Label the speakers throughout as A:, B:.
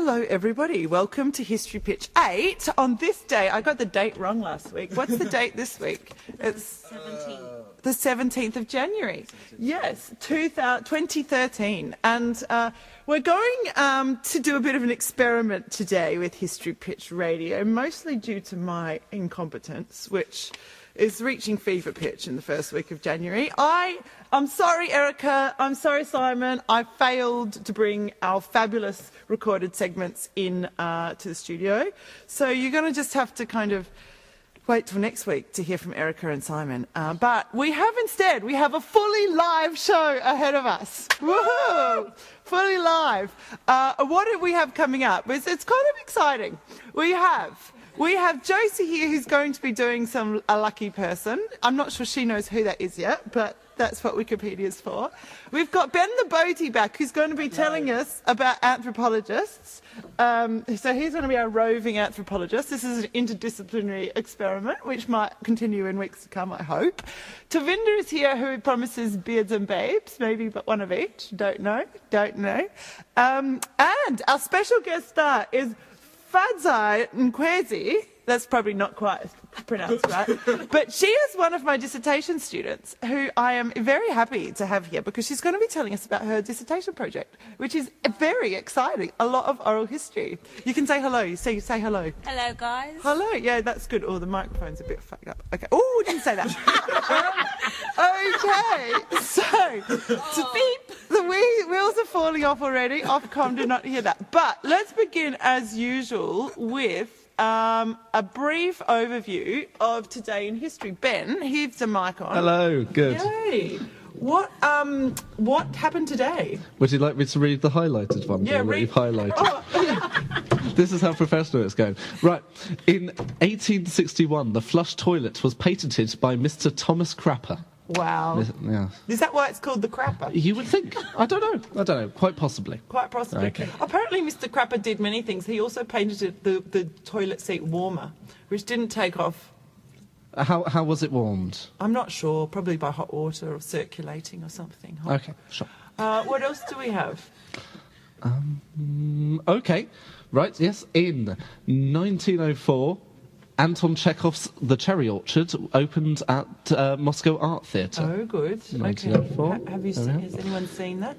A: Hello, everybody. Welcome to History Pitch 8. On this day, I got the date wrong last week. What's the date this week? It's
B: 17th.
A: The 17th of January. Yes, 2013. And we're going to do a bit of an experiment today with History Pitch Radio, mostly due to my incompetence, which is reaching fever pitch in the first week of January. I'm sorry, Erica. I'm sorry, Simon. I failed to bring our fabulous recorded segments in to the studio. So you're going to just have to kind of wait till next week to hear from Erica and Simon. But we have a fully live show ahead of us. Woohoo! Fully live. What do we have coming up? It's kind of exciting. We have Josie here, who's going to be doing a lucky person. I'm not sure she knows who that is yet, but that's what Wikipedia's for. We've got Ben the Boatie back, who's going to be telling us about anthropologists. So he's going to be our roving anthropologist. This is an interdisciplinary experiment, which might continue in weeks to come, I hope. Tavinder is here, who promises beards and babes, maybe but one of each. Don't know. And our special guest star is Fadzai Nkwezi. That's probably not quite pronounced right. But she is one of my dissertation students who I am very happy to have here because she's going to be telling us about her dissertation project, which is very exciting. A lot of oral history. You can say hello. Say hello.
B: Hello, guys.
A: Hello. Yeah, that's good. Oh, the microphone's a bit fucked up. Okay. Oh, didn't say that. Okay. So, beep. The wheels are falling off already. Ofcom did not hear that. But let's begin as usual with a brief overview of today in history. Ben, here's the mic on.
C: Hello, good.
A: Yay. What happened today?
C: Would you like me to read the highlighted one?
A: Yeah,
C: that you've highlighted.
A: Oh.
C: This is how professional it's going. Right. In 1861, the flush toilet was patented by Mr. Thomas Crapper.
A: Wow.
C: Yeah.
A: Is that why it's called the Crapper?
C: You would think. I don't know. Quite possibly.
A: Quite possibly.
C: Okay.
A: Apparently, Mr. Crapper did many things. He also patented the toilet seat warmer, which didn't take off.
C: How was it warmed?
A: I'm not sure. Probably by hot water or circulating or something.
C: Okay, sure.
A: What else do we have?
C: Okay. Right, yes. In 1904... Anton Chekhov's The Cherry Orchard opened at Moscow Art Theatre.
A: Oh, good.
C: 1904.
A: Okay. Have you seen? Has anyone seen that?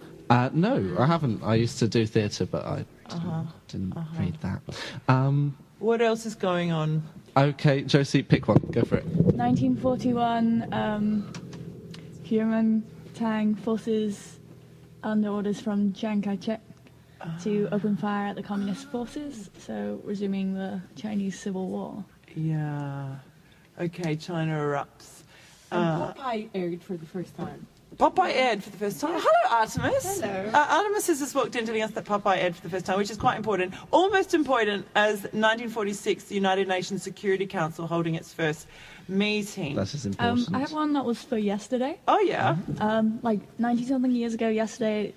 C: No, I haven't. I used to do theatre, but I didn't read that.
A: What else is going on?
C: Okay, Josie, pick one. Go for it.
D: 1941, Kuomintang forces, under orders from Chiang Kai-shek, to open fire at the communist forces, so resuming the Chinese Civil War.
A: Yeah. Okay, China erupts.
E: Popeye aired for the first time.
A: Popeye aired for the first time. Hello, Artemis.
E: Hello.
A: Artemis has just walked in telling us that Popeye aired for the first time, which is quite important. Almost important as 1946, the United Nations Security Council holding its first meeting.
C: That is important.
D: I have one that was for yesterday.
A: Oh, yeah.
D: Like 90-something years ago, yesterday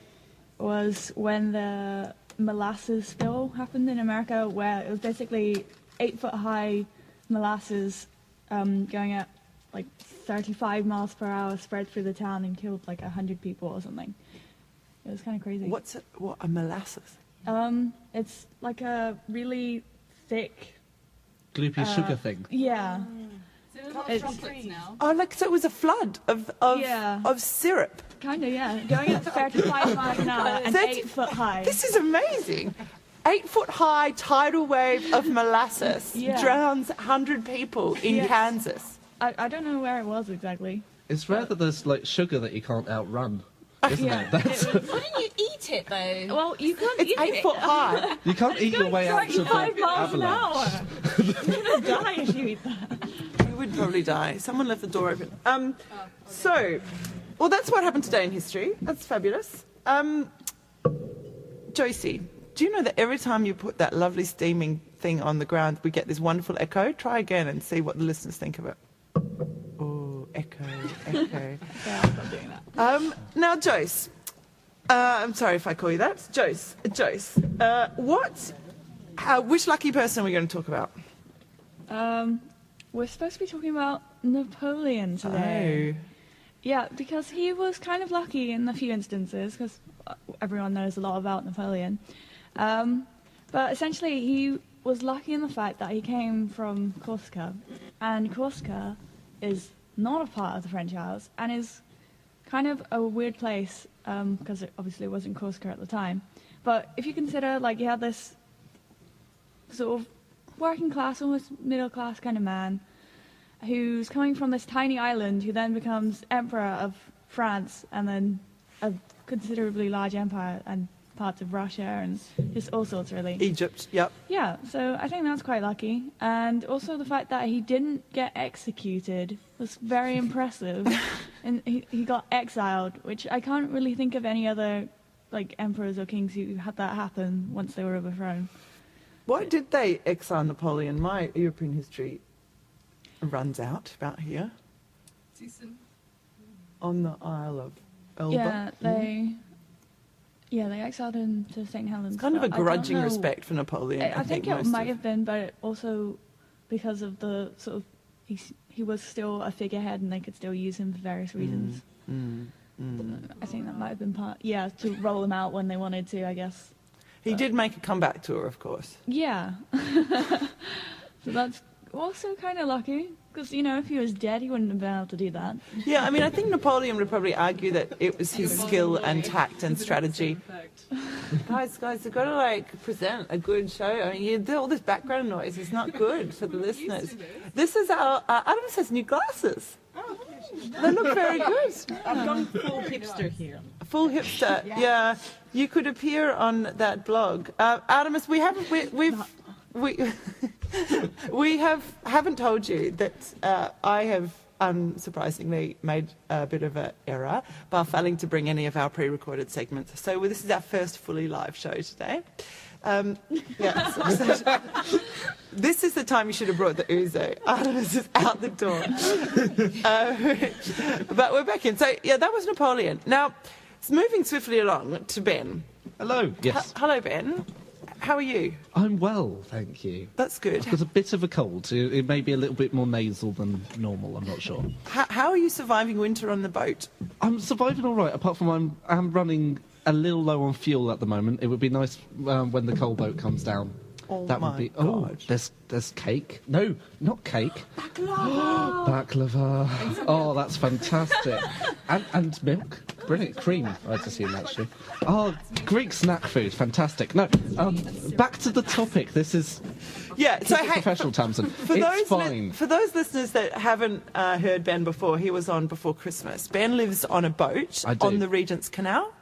D: was when the molasses spill happened in America, where it was basically 8-foot-high molasses going at like 35 miles per hour, spread through the town and killed like 100 people or something. It was kind of crazy.
A: What a molasses?
D: It's like a really thick...
C: Gloopy sugar thing.
D: Yeah.
E: It's chocolates now.
A: Oh, so it was a flood of syrup.
D: Kind of, yeah. Going at 35 miles an hour and 8 foot high.
A: This is amazing. 8-foot-high tidal wave of molasses drowns 100 people in Kansas.
D: I don't know where it was exactly.
C: It's rare that there's like sugar that you can't outrun, isn't it? That's
B: Why didn't you eat it, though?
D: Well, you can't
A: It's
D: eat
A: 8 foot high.
C: you can't eat your way out of the
D: 35 miles an hour.
C: avalanche.
D: You're going to die if you eat that.
A: You would probably die. Someone left the door open. Well, that's what happened today in history. That's fabulous. Josie, do you know that every time you put that lovely steaming thing on the ground, we get this wonderful echo? Try again and see what the listeners think of it. Oh, echo.
D: Yeah, I'll stop doing that.
A: Now, Joyce, I'm sorry if I call you that. Joyce, which lucky person are we going to talk about?
D: We're supposed to be talking about Napoleon today.
A: Oh.
D: Yeah, because he was kind of lucky in a few instances, because everyone knows a lot about Napoleon. But essentially, he was lucky in the fact that he came from Corsica, and Corsica is not a part of the French Isles, and is kind of a weird place, because it obviously wasn't Corsica at the time. But if you consider, like, you have this sort of working class, almost middle class kind of man, who's coming from this tiny island, who then becomes emperor of France, and then a considerably large empire, and parts of Russia, and just all sorts, really.
A: Egypt, yep.
D: Yeah, so I think that's quite lucky. And also the fact that he didn't get executed was very impressive. And he got exiled, which I can't really think of any other, like, emperors or kings who had that happen once they were overthrown.
A: Why did they exile Napoleon? My European history runs out about here. On the Isle of Elba.
D: Yeah, they exiled him to St. Helens.
A: It's kind of a
D: but I don't
A: grudging
D: know-
A: respect for Napoleon.
D: I think it might have been, but also because of the sort of he was still a figurehead, and they could still use him for various reasons. I think that might have been part. Yeah, to roll him out when they wanted to, I guess.
A: He did make a comeback tour, of course.
D: Yeah. So that's also kind of lucky, because, you know, if he was dead, he wouldn't have been able to do that.
A: Yeah, I mean, I think Napoleon would probably argue that it was his skill and tact and strategy. Guys, you've got to, like, present a good show. I mean, you do all this background noise. It's not good for the listeners. This is our... Adams has new glasses. They look very good.
E: I've gone full hipster here.
A: Full hipster, yeah. You could appear on that blog. Artemis, we haven't told you that I have unsurprisingly made a bit of an error by failing to bring any of our pre-recorded segments. So this is our first fully live show today. This is the time you should have brought the ouzo. Artemis is out the door. But we're back in. So, yeah, that was Napoleon. Now, moving swiftly along to Ben.
C: Hello. Yes.
A: Hello, Ben. How are you?
C: I'm well, thank you.
A: That's good.
C: I've got a bit of a cold. It may be a little bit more nasal than normal, I'm not sure.
A: How are you surviving winter on the boat?
C: I'm surviving all right, apart from I'm running a little low on fuel at the moment. It would be nice when the coal boat comes down.
A: Oh,
C: that would be.
A: God.
C: Oh, there's cake. No, not cake. Baklava. Baklava. Oh, that's fantastic. And milk. Brilliant. Cream, I'd assume, actually. Oh, Greek snack food. Fantastic. No, back to the topic. This is...
A: Yeah, so
C: Keep it professional, Tamson.
A: For
C: it's fine.
A: For those listeners that haven't heard Ben before, he was on before Christmas. Ben lives on a boat on the Regent's Canal.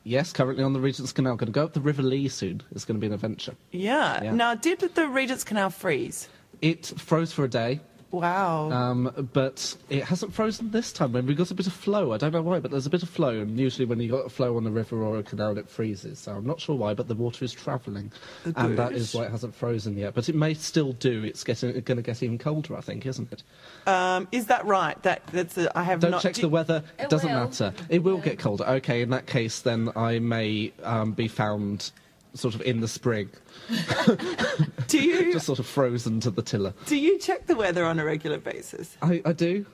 C: Yes, currently on the Regent's Canal. Going to go up the River Lee soon. It's going to be an adventure.
A: Yeah. Now, did the Regent's Canal freeze?
C: It froze for a day.
A: Wow.
C: But it hasn't frozen this time. When we got a bit of flow, I don't know why, but there's a bit of flow, and usually when you got a flow on a river or a canal, it freezes. So I'm not sure why, but the water is travelling, and that is why it hasn't frozen yet. But it may still do. It's going to get even colder, I think, isn't it?
A: Is that right? I have
C: Don't
A: not
C: check the weather. It doesn't
B: will.
C: matter. It will get colder. Okay, in that case, then I may be found sort of in the spring.
A: Do you
C: Just sort of frozen to the tiller.
A: do you check the weather on a regular basis?
C: I do,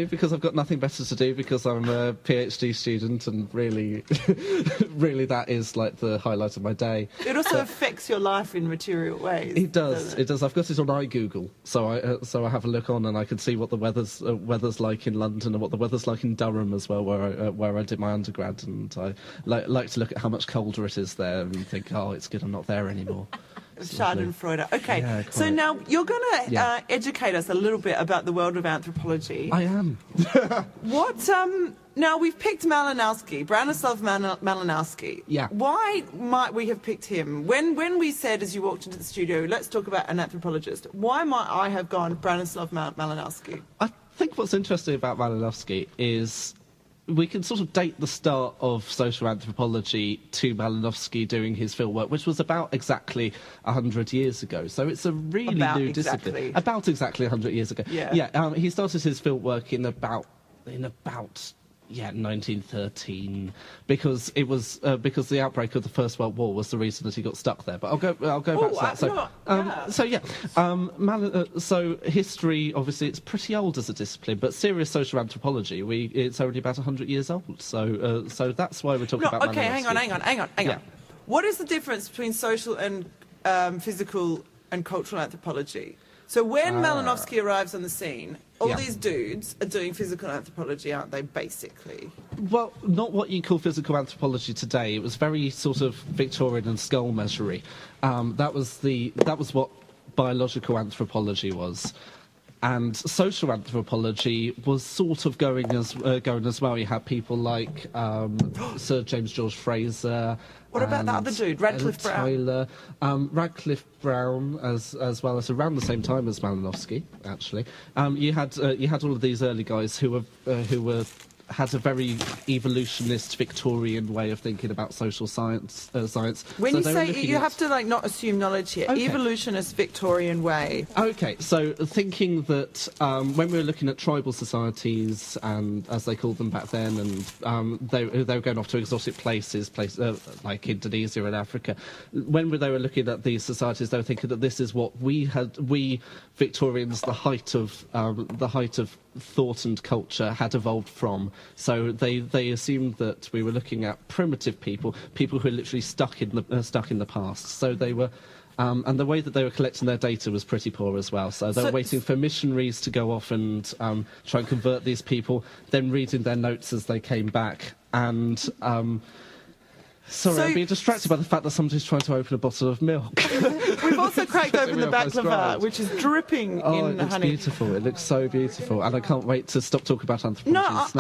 C: because I've got nothing better to do, because I'm a PhD student, and really, really that is like the highlight of my day.
A: It also affects your life in material ways.
C: It does,
A: doesn't
C: it does. I've got it on iGoogle, so I have a look on, and I can see what the weather's like in London, and what the weather's like in Durham as well, where I did my undergrad, and I like to look at how much colder it is there, and think, oh, it's good I'm not there anymore.
A: Schadenfreude. Okay,
C: Yeah,
A: so
C: quite.
A: now you're going to
C: Yeah.
A: educate us a little bit about the world of anthropology.
C: I am.
A: What? Now we've picked Malinowski, Branislav Malinowski.
C: Yeah.
A: Why might we have picked him? When we said as you walked into the studio, let's talk about an anthropologist. Why might I have gone Branislav Malinowski?
C: I think what's interesting about Malinowski is we can sort of date the start of social anthropology to Malinowski doing his fieldwork, which was about exactly 100 years ago. So it's a really new discipline. About exactly 100 years ago.
A: Yeah.
C: Yeah. He started his fieldwork in about 1913, because it was because the outbreak of the First World War was the reason that he got stuck there. But I'll go back to that. So history, obviously, it's pretty old as a discipline, but serious social anthropology, it's only about 100 years old. So that's why we're talking about.
A: Okay,
C: Malinowski.
A: hang on.
C: Yeah.
A: What is the difference between social and physical and cultural anthropology. So when Malinowski arrives on the scene, all these dudes are doing physical anthropology, aren't they, basically?
C: Well, not what you call physical anthropology today. It was very sort of Victorian and skull measury. That was what biological anthropology was. And social anthropology was sort of going as well. You had people like Sir James George Fraser.
A: What about that other dude, Radcliffe Brown?
C: Tyler, Radcliffe Brown, as well as around the same time as Malinowski. Actually, you had all of these early guys who had a very evolutionist Victorian way of thinking about social science.
A: When
C: so
A: you say you have to not assume knowledge here,
C: okay.
A: Evolutionist Victorian way.
C: Okay, so thinking that when we were looking at tribal societies, and as they called them back then, and they were going off to exotic places like Indonesia and Africa, when they were looking at these societies, they were thinking that this is what we Victorians, the height of thought and culture had evolved from. So they assumed that we were looking at primitive people who are literally stuck in the past. So they were, and the way that they were collecting their data was pretty poor as well. So they were waiting for missionaries to go off and try and convert these people, then reading their notes as they came back. And sorry, I'm being distracted by the fact that somebody's trying to open a bottle of milk.
A: We've also cracked open the baklava, which is dripping in
C: it looks
A: honey.
C: beautiful. It looks so beautiful, and I can't wait to stop talking about anthropology.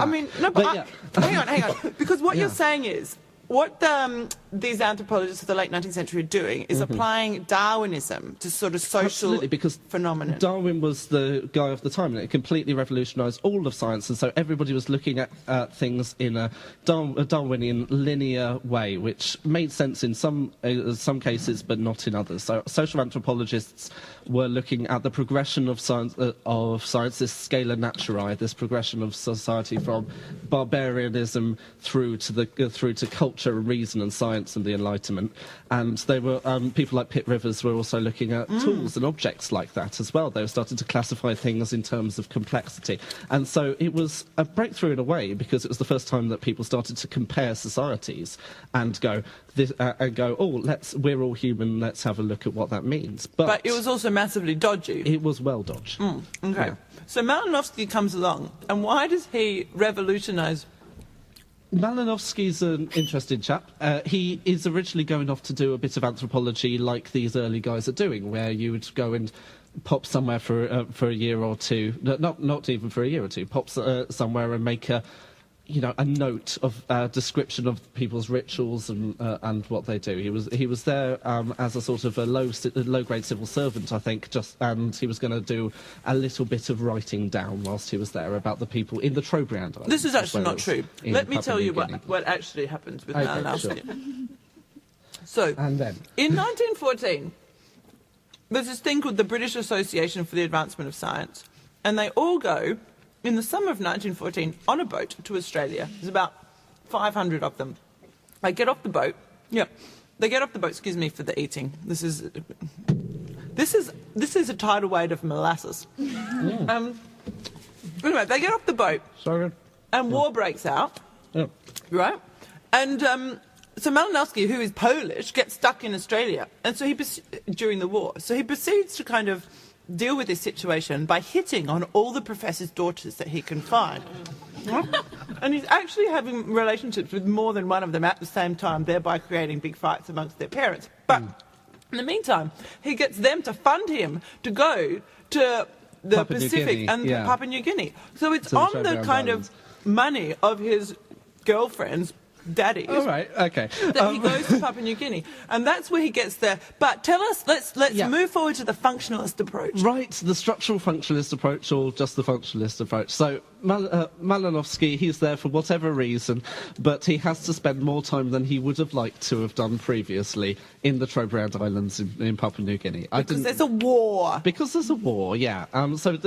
A: Hang on. Because what you're saying is, what these anthropologists of the late 19th century are doing is applying Darwinism to sort of social phenomenon.
C: Darwin was the guy of the time, and it completely revolutionised all of science, and so everybody was looking at things in a Darwinian linear way, which made sense in some cases, but not in others. So social anthropologists were looking at the progression of science, this scala naturae, this progression of society from barbarianism through to culture and reason and science and the Enlightenment. And they were people like Pitt Rivers were also looking at tools and objects like that as well. They were starting to classify things in terms of complexity. And so it was a breakthrough in a way, because it was the first time that people started to compare societies and go, we're all human, let's have a look at what that means. But
A: it was also massively dodgy.
C: It was well dodged.
A: Okay.
C: Yeah.
A: So Malinowski comes along, and why does he revolutionise?
C: Malinowski's an interesting chap. He is originally going off to do a bit of anthropology like these early guys are doing, where you would go and pop somewhere for a year or two, not even for a year or two, pop somewhere and make a note of description of people's rituals and what they do. He was there as a sort of a low grade civil servant, I think, and he was going to do a little bit of writing down whilst he was there about the people in the Trobriand Islands.
A: This is actually not true. Let me tell you what actually happens with Malinowski.
C: Sure.
A: So,
C: and then
A: in 1914, there's this thing called the British Association for the Advancement of Science, and they all go in the summer of 1914 on a boat to Australia. There's about 500 of them. They get off the boat. They get off the boat. Excuse me for the eating. This is a tidal weight of molasses. Anyway, they get off the boat.
C: Sorry.
A: And war breaks out.
C: Yeah.
A: Right. And so Malinowski, who is Polish, gets stuck in Australia, and so during the war. So he proceeds to kind of deal with this situation by hitting on all the professors' daughters that he can find. And he's actually having relationships with more than one of them at the same time, thereby creating big fights amongst their parents. But in the meantime, he gets them to fund him to go to the
C: Papua New
A: Pacific
C: Guinea,
A: and Papua New Guinea. So it's
C: So
A: on the kind of money of his girlfriend's daddies.
C: All right, okay.
A: That he goes to Papua New Guinea, and that's where he gets there. But tell us, let's move forward to the functionalist approach.
C: Right, the structural functionalist approach, or just the functionalist approach. So Malinowski, he's there for whatever reason, but he has to spend more time than he would have liked to have done previously in the Trobriand Islands in Papua New Guinea.
A: Because there's a war.
C: Because there's a war, yeah. So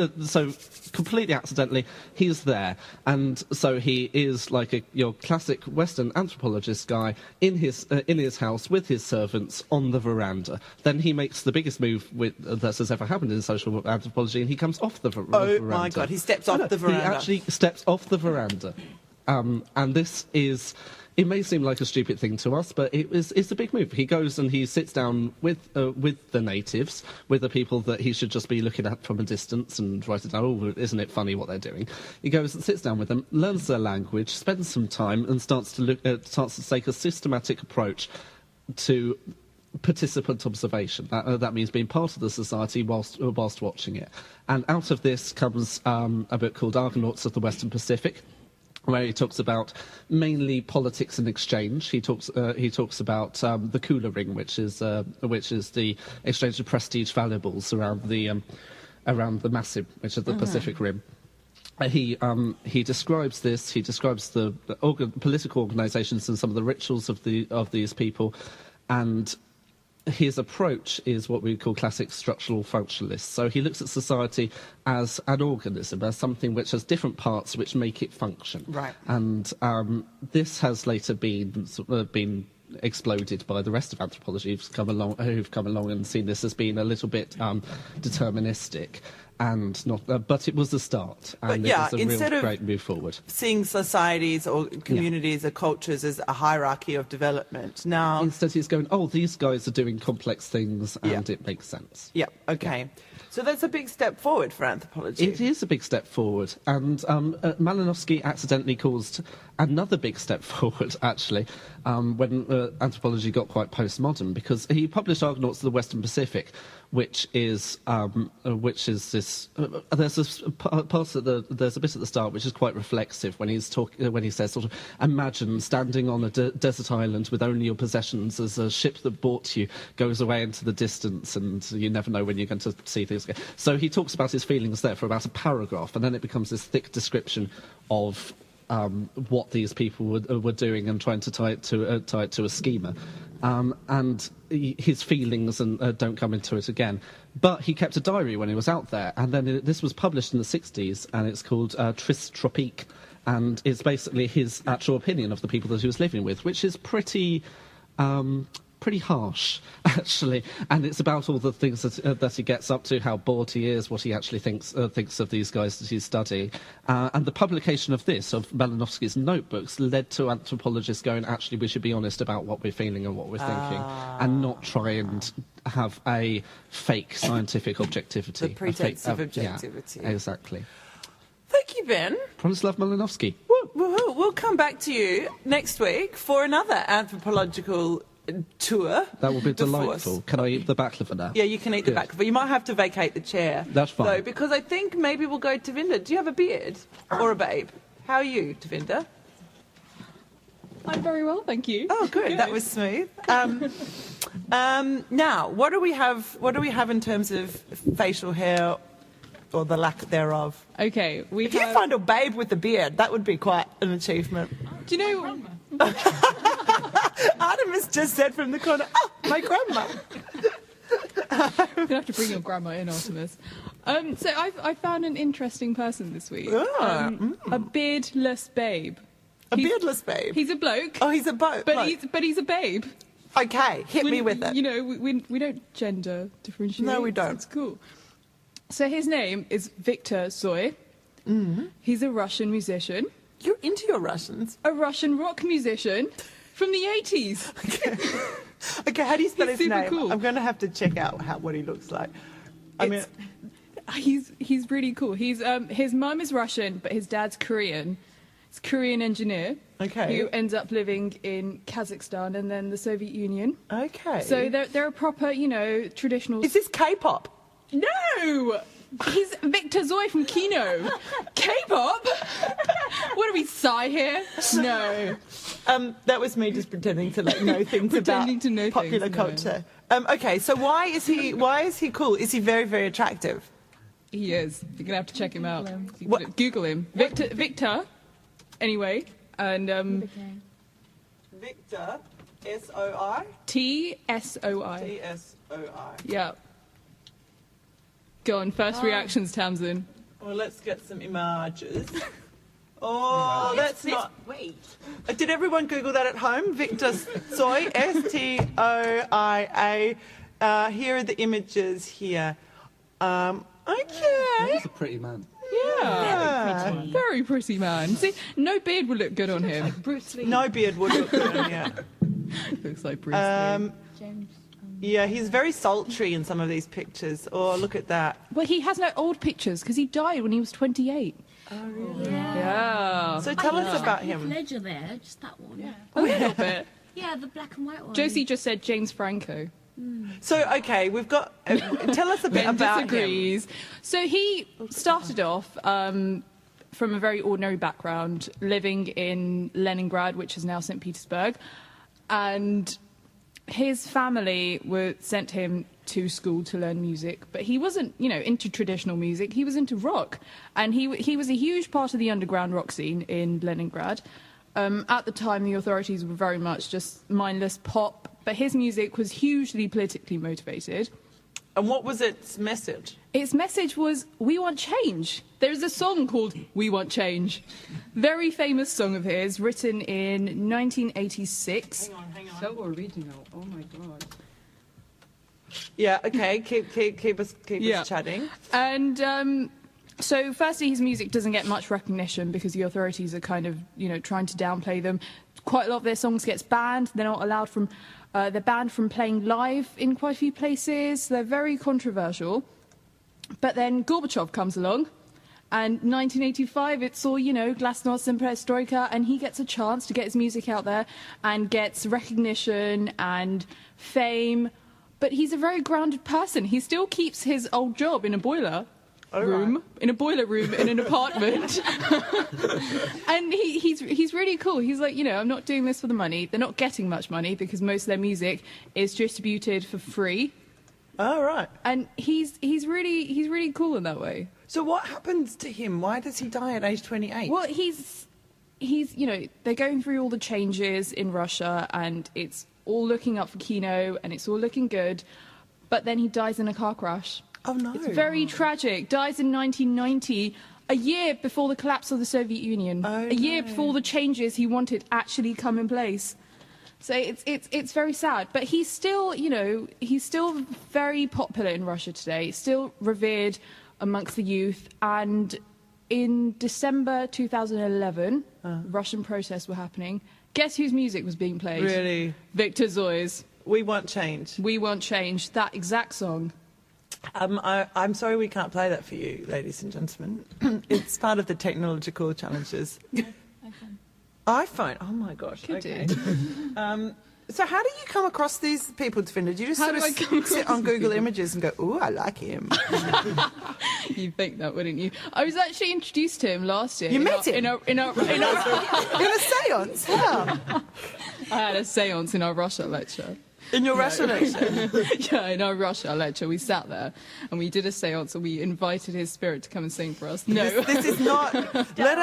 C: completely accidentally, he's there, and so he is like your classic Western anthropologist guy in his house with his servants on the veranda. Then he makes the biggest move that has ever happened in social anthropology, and he comes off the veranda.
A: Oh my God! He steps off the veranda.
C: He actually steps off the veranda, and this is it may seem like a stupid thing to us, but it's a big move. He goes and he sits down with the natives, with the people that he should just be looking at from a distance and write it down. Oh, isn't it funny what they're doing? He goes and sits down with them, learns their language, spends some time, and starts to take a systematic approach to participant observation. That means being part of the society whilst watching it. And out of this comes a book called Argonauts of the Western Pacific, where he talks about mainly politics and exchange. He talks about the Kula Ring, which is the exchange of prestige valuables around the Massib, which is the Pacific Rim. He describes this. He describes the political organisations and some of the rituals of these people, and his approach is what we call classic structural functionalist. So he looks at society as an organism, as something which has different parts which make it function.
A: Right.
C: And this has later been exploded by the rest of anthropology who've come along and seen this as being a little bit deterministic. And not, but it was the start, and it was a real great move forward.
A: Seeing societies or communities or cultures as a hierarchy of development, now
C: instead he's going, oh, these guys are doing complex things, and it makes sense.
A: Yeah. Okay. Yeah. So that's a big step forward for anthropology.
C: It is a big step forward, and Malinowski accidentally caused another big step forward, actually, when anthropology got quite postmodern, because he published Argonauts of the Western Pacific, which is this. There's a bit at the start which is quite reflexive when he says sort of, imagine standing on a desert island with only your possessions as a ship that bought you goes away into the distance and you never know when you're going to see things again. So he talks about his feelings there for about a paragraph, and then it becomes this thick description of what these people were doing and trying to tie it to a schema. And his feelings don't come into it again. But he kept a diary when he was out there, and then this was published in the 60s, and it's called Tris Tropique, and it's basically his actual opinion of the people that he was living with, which is pretty harsh, actually. And it's about all the things that he gets up to, how bored he is, what he actually thinks of these guys that he's studying. And the publication of Malinowski's notebooks, led to anthropologists going, actually, we should be honest about what we're feeling and what we're thinking, and not try and have a fake scientific objectivity.
A: The pretense of objectivity.
C: Yeah, exactly.
A: Thank you, Ben.
C: Bronislaw Malinowski.
A: We'll come back to you next week for another anthropological tour.
C: That will be delightful. Can I eat the baklava now?
A: Yeah, you can eat the baklava. You might have to vacate the chair.
C: That's fine.
A: Though, because I think maybe we'll go to Tavinder. Do you have a beard or a babe? How are you, Tavinder?
B: I'm very well, thank you.
A: Oh, good. That was smooth. Now, what do we have? What do we have in terms of facial hair, or the lack thereof?
B: Okay,
A: if you find a babe with a beard, that would be quite an achievement.
B: Do you know?
A: Artemis just said from the corner, "Oh, my grandma."
B: You're gonna have to bring your grandma in, Artemis. So I found an interesting person this week. A beardless babe.
A: A beardless babe.
B: He's a bloke.
A: Oh, he's a bloke.
B: But he's a babe.
A: Okay, hit me with it.
B: You know, we don't gender differentiate.
A: No, we don't.
B: It's cool. So his name is Viktor Tsoi. He's a Russian musician.
A: You're into your Russians.
B: A Russian rock musician from the 80s.
A: Okay, how do you spell his
B: super
A: name?
B: cool.
A: I'm going to have to check out what he looks like.
B: He's really cool. His mum is Russian, but his dad's Korean. He's a Korean engineer.
A: Okay.
B: Who ends up living in Kazakhstan and then the Soviet Union.
A: Okay.
B: So they're a proper, traditional...
A: Is this K-pop?
B: No! He's Viktor Tsoi from Kino. K-pop? What are we, Psy here? No.
A: That was me just pretending to know things about popular culture. Okay, so why is he cool? Is he very, very attractive?
B: He is. You're gonna have to check him out. Google him. Victor. Anyway, and
A: Victor, S-O-I?
B: T-S-O-I.
A: T-S-O-I.
B: Yeah. Go on, first reactions, Tamson.
A: Well, let's get some images. Oh, that's not...
E: Wait.
A: Did everyone Google that at home? Viktor Tsoi, S-T-O-I-A. Here are the images here. Okay.
C: He's a pretty man.
B: Yeah.
E: Pretty.
B: Very pretty man. See, no beard would look good on him.
E: Bruce Lee.
A: No beard would look good. Yeah.
B: Looks like Bruce Lee.
D: James.
A: Yeah, he's very sultry in some of these pictures. Oh, look at that.
B: Well, he has no old pictures because he died when he was 28. Yeah.
A: So tell us about
F: Heath
A: him.
F: Ledger there, just that one. Yeah,
B: A little bit.
F: the black and white one.
B: Josie just said James Franco.
A: So, okay, we've got... tell us a bit
B: Ben
A: about him.
B: disagrees. So he started off from a very ordinary background, living in Leningrad, which is now St. Petersburg, and his family sent him to school to learn music, but he wasn't, into traditional music. He was into rock, and he was a huge part of the underground rock scene in Leningrad. At the time, the authorities were very much just mindless pop, but his music was hugely politically motivated.
A: And what was its message?
B: Its message was, we want change. There's a song called We Want Change. Very famous song of his, written in 1986.
A: Hang on.
E: So original. Oh my god.
A: Yeah, okay, keep us chatting.
B: And so firstly, his music doesn't get much recognition because the authorities are kind of, trying to downplay them. Quite a lot of their songs gets banned. They're not allowed from... they're banned from playing live in quite a few places. They're very controversial. But then Gorbachev comes along, and 1985, it's all, Glasnost and Perestroika, and he gets a chance to get his music out there and gets recognition and fame. But he's a very grounded person. He still keeps his old job in a boiler room in an apartment. And he's really cool. He's like, I'm not doing this for the money. They're not getting much money because most of their music is distributed for free.
A: Oh, right.
B: And he's really cool in that way.
A: So what happens to him? Why does he die at age 28?
B: Well, he's they're going through all the changes in Russia, and it's all looking up for Kino, and it's all looking good. But then he dies in a car crash.
A: Oh, no.
B: It's very tragic. Dies in 1990, a year before the collapse of the Soviet Union.
A: Oh,
B: a year before the changes he wanted actually come in place. So it's very sad. But he's still, he's still very popular in Russia today. Still revered amongst the youth. And in December 2011, Russian protests were happening. Guess whose music was being played?
A: Really?
B: Victor Tsoi's.
A: We Want Change.
B: We Want Change. That exact song.
A: I'm sorry we can't play that for you, ladies and gentlemen. It's part of the technological challenges. iPhone. Oh my gosh.
B: Could
A: okay.
B: do.
A: So how do you come across these people, Definda? Do you just
B: How
A: sort
B: do I come
A: of sit
B: across
A: on
B: these
A: Google
B: people?
A: Images and go, ooh, I like him?
B: You'd think that, wouldn't you? I was actually introduced to him last year.
A: You met him?
B: In a
A: In a seance? How?
B: I had a seance in our Russia lecture.
A: In your Russian lecture?
B: Yeah, in our Russia lecture, we sat there and we did a seance and we invited his spirit to come and sing for us. No,
A: This is not... let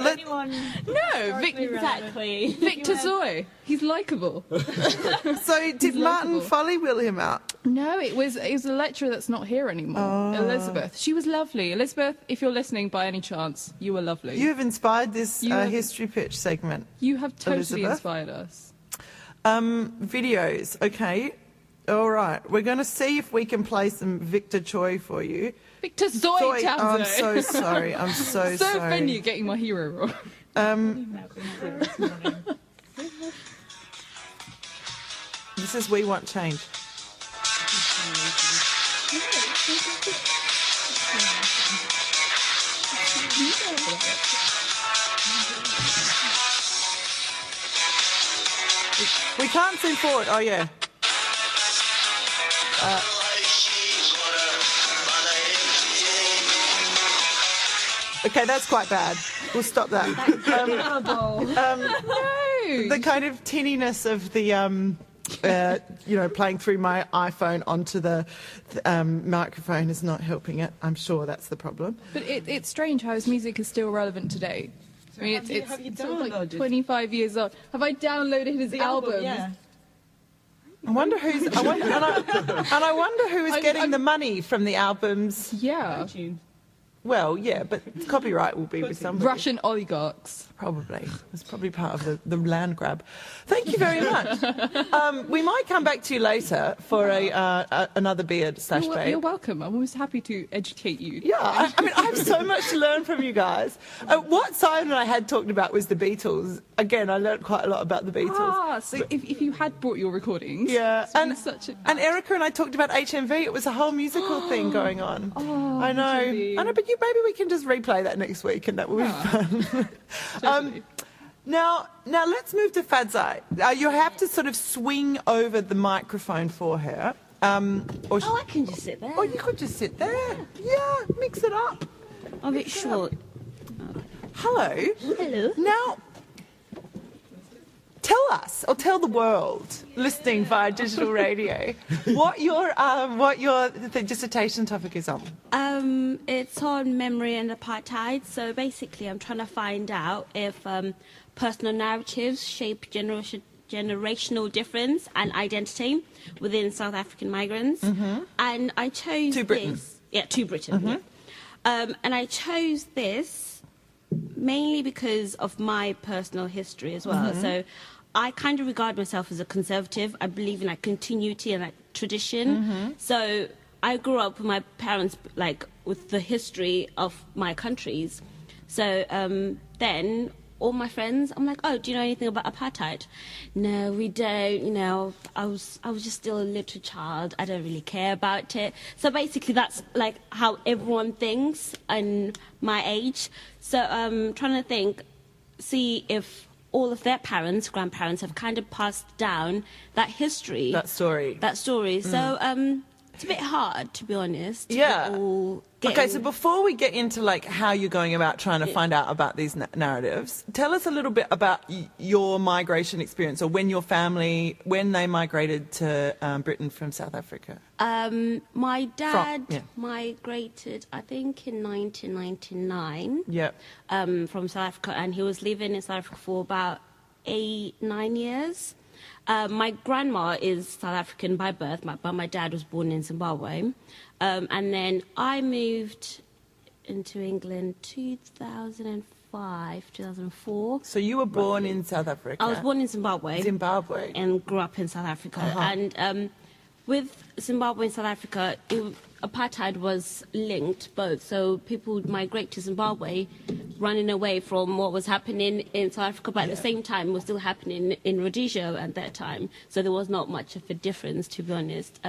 D: Anyone
B: no,
D: exactly.
B: Victor Tsoy. He's likeable.
A: So did Martin
B: likable.
A: Foley wheel him out?
B: No, it was a lecturer that's not here anymore. Elizabeth. She was lovely. Elizabeth, if you're listening by any chance, you were lovely.
A: You have inspired this
B: You have-
A: History Pitch segment.
B: You have totally
A: Elizabeth?
B: inspired us.
A: Videos, okay. All right. We're going to see if we can play some Victor Choi for you.
B: Victor Tsoy,
A: Oh, I'm
B: Tamson.
A: so sorry. I'm so
B: So
A: sorry.
B: offended getting my hero wrong.
A: This is We Want Change. We can't zoom forward. Oh, yeah. Okay, that's quite bad. We'll stop that.
B: No.
A: The kind of tinniness of the, playing through my iPhone onto the microphone is not helping it. I'm sure that's the problem.
B: But it's strange how his music is still relevant today. I mean, it's
E: have you
B: sort of like
E: downloaded?
B: 25 years old. Have I downloaded his album?
E: Yeah.
A: I wonder who's. I wonder who is
B: I'm-
A: getting
B: I'm-
A: the money from the albums.
B: Yeah.
E: iTunes.
A: Well, yeah, but copyright will be with somebody.
B: Russian oligarchs.
A: Probably. It's probably part of the land grab. Thank you very much. We might come back to you later for another beard / babe.
B: You're welcome. I'm always happy to educate you.
A: Yeah, I mean, I have so much to learn from you guys. What Simon and I had talked about was the Beatles. Again, I learned quite a lot about the Beatles.
B: Ah, so if you had brought your recordings...
A: Yeah,
B: and
A: Erica and I talked about HMV. It was a whole musical thing going on.
B: Oh,
A: I know,
B: HMV.
A: I know, but maybe we can just replay that next week, and that will be fun.
B: Totally.
A: Now let's move to Fadzai. You have to sort of swing over the microphone for her. Or
F: I can just sit there.
A: Or you could just sit there. Yeah, mix it up.
F: I'm a bit short.
A: Hello.
F: Hello.
A: Now, tell us, or tell the world listening via digital radio, what your the dissertation topic is on.
F: It's on memory and apartheid. So basically, I'm trying to find out if personal narratives shape generational difference and identity within South African migrants. And I chose
A: To Britain.
F: this. Yeah, to Britain. Yeah. And I chose this mainly because of my personal history as well. So I kind of regard myself as a conservative. I believe in like continuity and like tradition. So I grew up with my parents like with the history of my countries. So then all my friends, I'm like, oh, do you know anything about apartheid? No, we don't. You know, I was just still a little child. I don't really care about it. So basically, that's like how everyone thinks in my age. So trying to see if all of their parents, grandparents, have kind of passed down that history,
A: That story.
F: So it's a bit hard, to be honest.
A: Yeah. Okay,
F: Okay,
A: so before we get into like how you're going about trying to find out about these narratives, tell us a little bit about your migration experience, or when they migrated to Britain from South Africa.
F: my dad
A: yeah.
F: migrated, I think, in 1999
A: Yep.
F: from South Africa, and he was living in South Africa for about 8-9 years. My grandma is South African by birth, but my dad was born in Zimbabwe. And then I moved into England 2005, 2004.
A: So you were born in South Africa.
F: I was born in Zimbabwe.
A: Zimbabwe.
F: And grew up in South Africa. And with Zimbabwe and South Africa, apartheid was linked both. So people would migrate to Zimbabwe, running away from what was happening in South Africa, but at the same time was still happening in Rhodesia at that time. So there was not much of a difference, to be honest.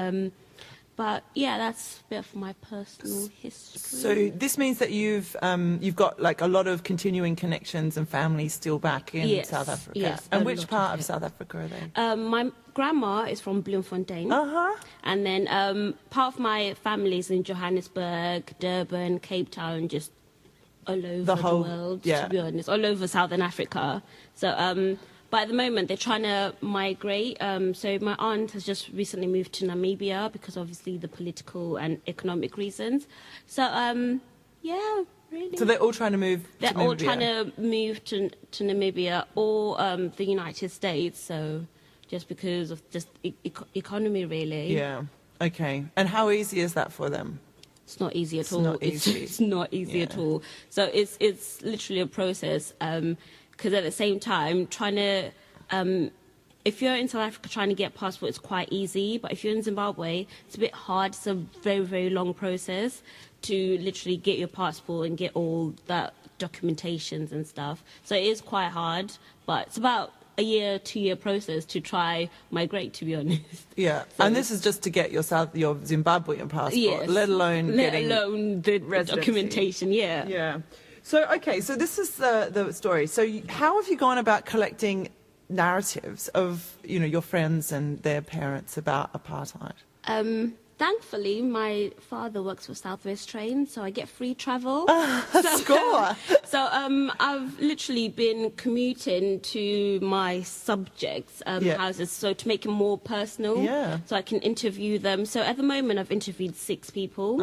F: But yeah, that's a bit of my personal history.
A: So this means that you've got like a lot of continuing connections and families still back in South Africa.
F: Yes,
A: and
F: a
A: which
F: lot
A: part
F: of
A: of
F: it.
A: South Africa are they?
F: My grandma is from Bloemfontein. And then part of my family is in Johannesburg, Durban, Cape Town, just all over the
A: whole-
F: world,
A: yeah.
F: to be honest, all over Southern Africa. So, but at the moment, they're trying to migrate. So my aunt has just recently moved to Namibia because obviously the political and economic reasons. So, yeah, really.
A: So they're all trying to move
F: They're
A: to
F: all
A: Namibia.
F: trying to move to Namibia or the United States. So just because of just economy, really.
A: Yeah. Okay. And how easy is that for them?
F: It's not easy at
A: It's
F: all.
A: not easy.
F: It's not easy at
A: Yeah.
F: all. So it's literally a process. Because at the same time, trying to, if you're in South Africa trying to get a passport, it's quite easy. But if you're in Zimbabwe, it's a bit hard. It's a very, very long process to literally get your passport and get all that documentations and stuff. So it is quite hard. But it's about a 2-year process to try migrate, to be honest.
A: Yeah.
F: So
A: And this is just to get your Zimbabwean passport,
F: Yes.
A: let alone getting
F: the
A: residency.
F: documentation. Yeah.
A: Yeah. So, okay, so this is the story. So how have you gone about collecting narratives of, your friends and their parents about apartheid?
F: Thankfully, my father works for Southwest Train, so I get free travel.
A: Score!
F: So I've literally been commuting to my subjects' houses, so to make it more personal,
A: Yeah.
F: so I can interview them. So at the moment, I've interviewed 6 people.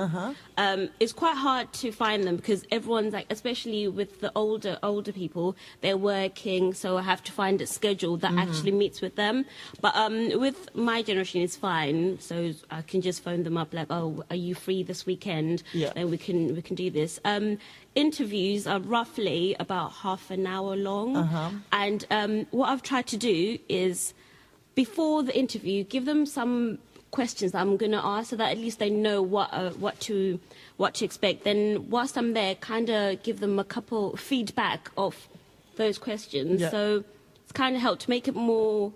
F: It's quite hard to find them because everyone's like, especially with the older people, they're working, so I have to find a schedule that actually meets with them. But with my generation, it's fine, so I can just phone them up like, oh, are you free this weekend?
A: Yeah.
F: Then we can do this. Interviews are roughly about half an hour long. And what I've tried to do is, before the interview, give them some questions that I'm going to ask so that at least they know what to expect. Then whilst I'm there, kind of give them a couple feedback of those questions.
A: Yeah.
F: So it's kind of helped to make it more,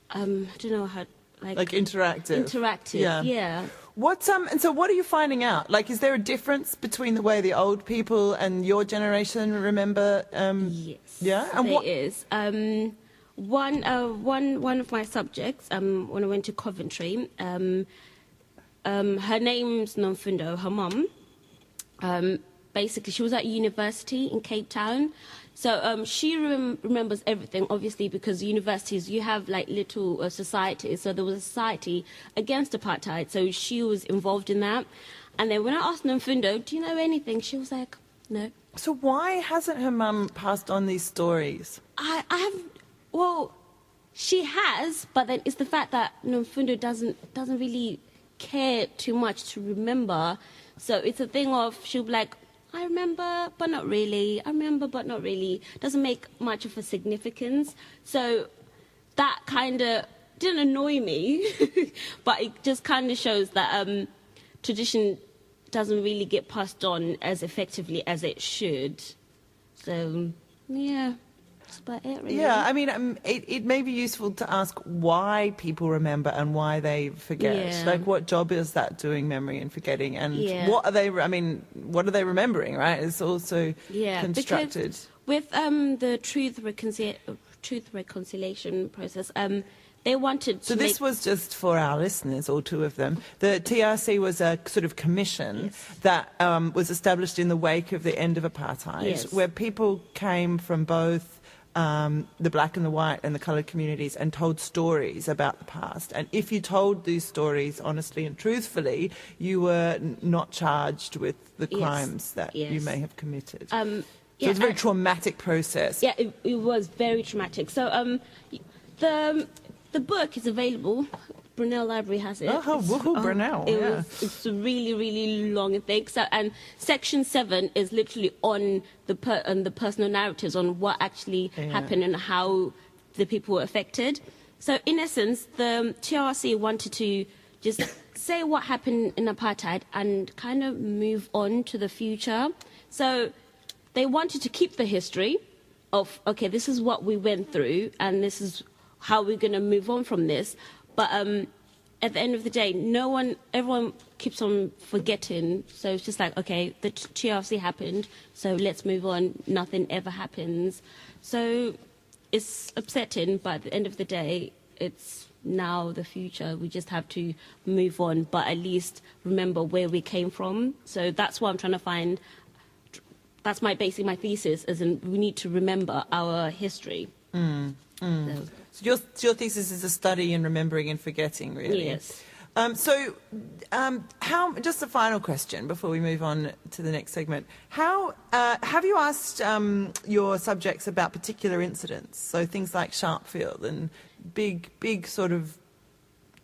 F: I don't know how,
A: Like interactive.
F: interactive.
A: Yeah.
F: Yeah.
A: And so what are you finding out? Like, is there a difference between the way the old people and your generation remember?
F: Yes.
A: Yeah. And
F: There is. One of my subjects, when I went to Coventry, her name's Nomfundo, her mum. Basically, she was at university in Cape Town. So she remembers everything, obviously, because universities, you have like little societies. So there was a society against apartheid. So she was involved in that. And then when I asked Nomfundo, do you know anything? She was like, no.
A: So why hasn't her mum passed on these stories?
F: I have, well, she has, but then it's the fact that Nomfundo doesn't really care too much to remember. So it's a thing of, she'll be like, I remember, but not really. I remember, but not really. Doesn't make much of a significance. So that kind of didn't annoy me, but it just kind of shows that tradition doesn't really get passed on as effectively as it should. So, yeah, that's about it, really.
A: Yeah, I mean, it may be useful to ask why people remember and why they forget.
F: Yeah.
A: Like, what job is that doing memory and forgetting? And
F: Yeah.
A: what are they remembering, right? It's also constructed.
F: Because with the truth reconciliation process, they wanted to
A: So this was just for our listeners, all two of them. The TRC was a sort of commission that was established in the wake of the end of apartheid, where people came from both the black and the white and the coloured communities and told stories about the past. And if you told these stories honestly and truthfully, you were not charged with the crimes that you may have committed. So it's a very traumatic process.
F: Yeah, it was very traumatic. So the book is available. Brunel Library has it.
A: Oh, woohoo, Brunel.
F: It's a really, really long thing. So, and section 7 is literally on the personal narratives on what actually happened and how the people were affected. So, in essence, the TRC wanted to just say what happened in apartheid and kind of move on to the future. So, they wanted to keep the history of, okay, this is what we went through and this is how we're going to move on from this. But at the end of the day, everyone keeps on forgetting. So it's just like, okay, the TRC happened, so let's move on. Nothing ever happens. So it's upsetting, but at the end of the day, it's now the future. We just have to move on, but at least remember where we came from. So that's what I'm trying to find. That's my thesis, as in we need to remember our history.
A: So your thesis is a study in remembering and forgetting, really.
F: Yes.
A: Just a final question before we move on to the next segment. How have you asked your subjects about particular incidents? So things like Sharpeville and big sort of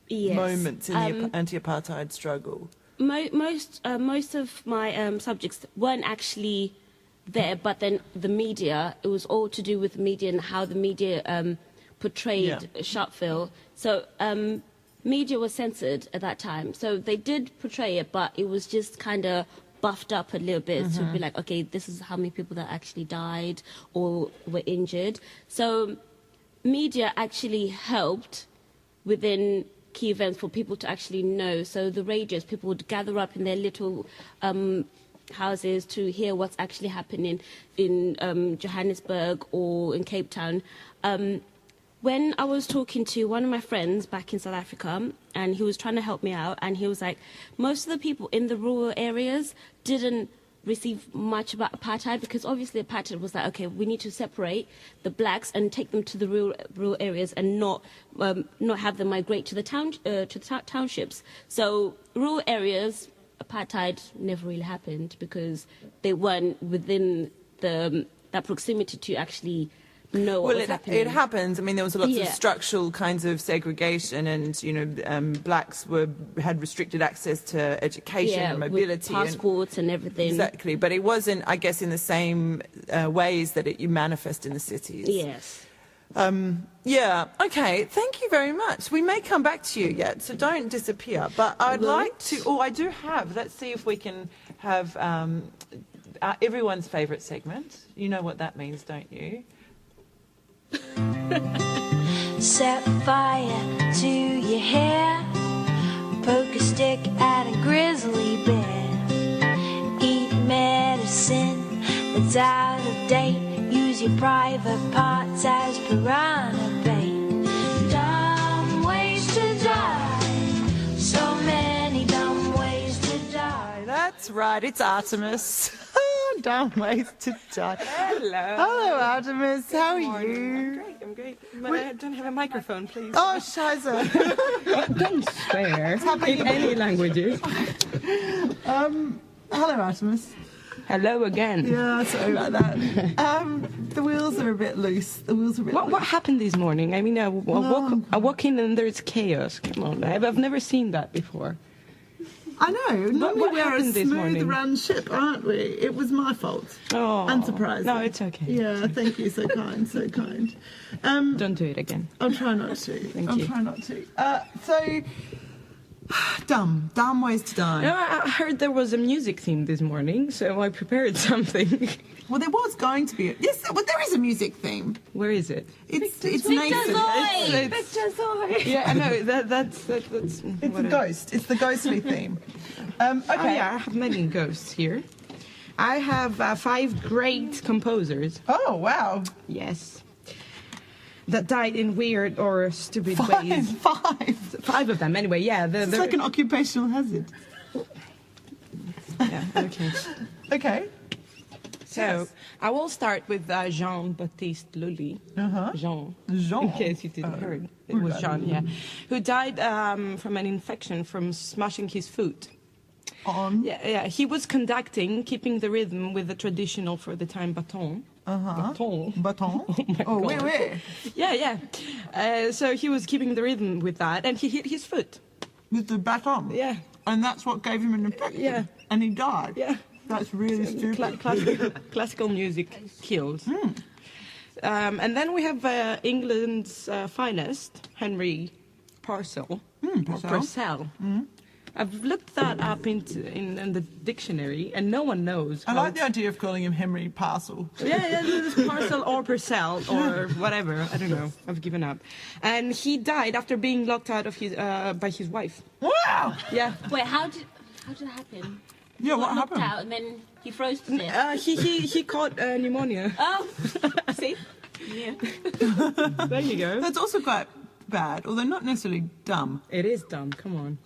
A: moments in the anti-apartheid struggle.
F: Most of my subjects weren't actually there, but then the media, it was all to do with the media and how the media portrayed Sharpeville. So media was censored at that time. So they did portray it, but it was just kind of buffed up a little bit to be like, okay, this is how many people that actually died or were injured. So media actually helped within key events for people to actually know. So the radios, people would gather up in their little houses to hear what's actually happening in Johannesburg or in Cape Town. When I was talking to one of my friends back in South Africa, and he was trying to help me out, and he was like, most of the people in the rural areas didn't receive much about apartheid, because obviously apartheid was like, okay, we need to separate the blacks and take them to the rural areas and not have them migrate to the townships. So rural areas, apartheid never really happened because they weren't within that proximity to actually know what
A: Well,
F: was happening.
A: it happens. I mean, there was lots of
F: Yeah.
A: structural kinds of segregation, and blacks had restricted access to education and
F: with
A: mobility,
F: passports and everything.
A: exactly. But it wasn't, I guess, in the same ways that you manifest in the cities.
F: Yes.
A: Yeah. Okay. Thank you very much. We may come back to you yet, so don't disappear. But I'd like to. Oh, I do have. Let's see if we can have everyone's favourite segment. You know what that means, don't you?
G: Set fire to your hair, poke a stick at a grizzly bear, eat medicine that's out of date, use your private parts as piranha bait. Dumb ways to die, so many dumb ways to die.
A: That's right. It's Artemis. Dumb ways to die.
E: Hello.
A: Hello, Artemis. How are you?
E: I'm great. I don't have a microphone, please.
A: Oh, Shiza.
E: Don't swear in any languages.
A: Hello, Artemis.
E: Hello again.
A: Yeah, sorry about that. The wheels are a bit loose. The wheels are a bit
E: What happened this morning? I mean, I woke in and there's chaos. Come on, I've never seen that before.
A: I know. Normally
E: what
A: we're a
E: happened this
A: smooth
E: morning?
A: run ship, aren't we? It was my fault.
E: Oh,
A: Unsurprising.
E: No, it's okay.
A: Yeah, thank you. So kind, so kind.
E: Don't do it again.
A: I'll try not to. I'll
E: you.
A: try not to. So, dumb ways to die.
E: No, I heard there was a music theme this morning, so I prepared something.
A: Well, there was going to be. Yes, well, there is a music theme.
E: Where is it?
A: It's
F: Victor
A: nascent.
F: Zoe!
A: Victor Zoe.
E: Yeah, I know. That's
A: It's a ghost. It's the ghostly theme. Okay.
E: Oh, yeah, I have many ghosts here. I have 5 great composers.
A: Oh, wow.
E: Yes. That died in weird or stupid ways.
A: Five.
E: 5 of them, anyway. Yeah,
A: It's like an occupational hazard.
E: yeah. Okay.
A: Okay.
E: So
A: Yes.
E: I will start with Jean-Baptiste Lully. Jean.
A: Jean.
E: In case you didn't heard, it was Jean. Yeah, who died from an infection from smashing his foot. Yeah. He was conducting, keeping the rhythm with the traditional for the time baton. Baton.
A: Baton.
E: Oh,
A: wait.
E: Yeah. So he was keeping the rhythm with that, and he hit his foot.
A: With the baton.
E: Yeah.
A: And that's what gave him an infection.
E: Yeah.
A: And he died.
E: Yeah.
A: That's really stupid.
E: Classical music kills. And then we have England's finest, Henry Purcell. Purcell. I've looked that up in the dictionary, and no one knows.
A: I like the idea of calling him Henry Parcel.
E: Yeah, it's Purcell or Purcell or whatever. I don't know. I've given up. And he died after being locked out of his by his wife.
A: Wow!
E: Yeah.
F: Wait, how did that happen?
A: Yeah, what
F: Got knocked
A: happened?
F: out and then he froze to death.
E: He caught pneumonia.
F: Oh, see? Yeah.
E: There you go.
A: That's also quite bad, although not necessarily dumb.
E: It is dumb. Come on.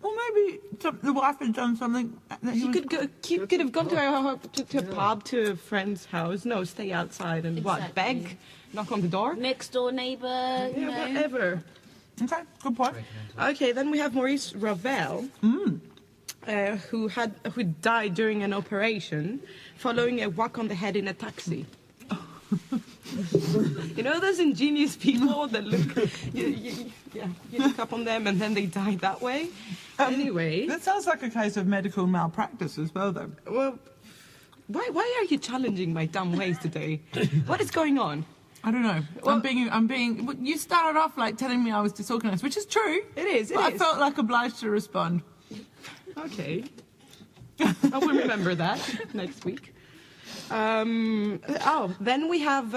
A: Or maybe the wife had done something that he was...
E: He could have gone to a pub, to a friend's house. No, stay outside and what?
F: Exactly.
E: Beg? Knock on the door?
F: Next door neighbour, you know.
E: Whatever.
A: Okay, good point.
E: Okay, then we have Maurice Ravel, who died during an operation following a whack on the head in a taxi. You know those ingenious people that look, you look up on them and then they die that way? Anyway.
A: That sounds like a case of medical malpractice as well, though.
E: Well, why are you challenging my dumb ways today? What is going on?
A: I don't know.
E: Well-
A: I'm being. You started off like telling me I was disorganized, which is true.
E: It is, it
A: but
E: is.
A: I felt like obliged to respond.
E: Okay. I will remember that next week. Then we have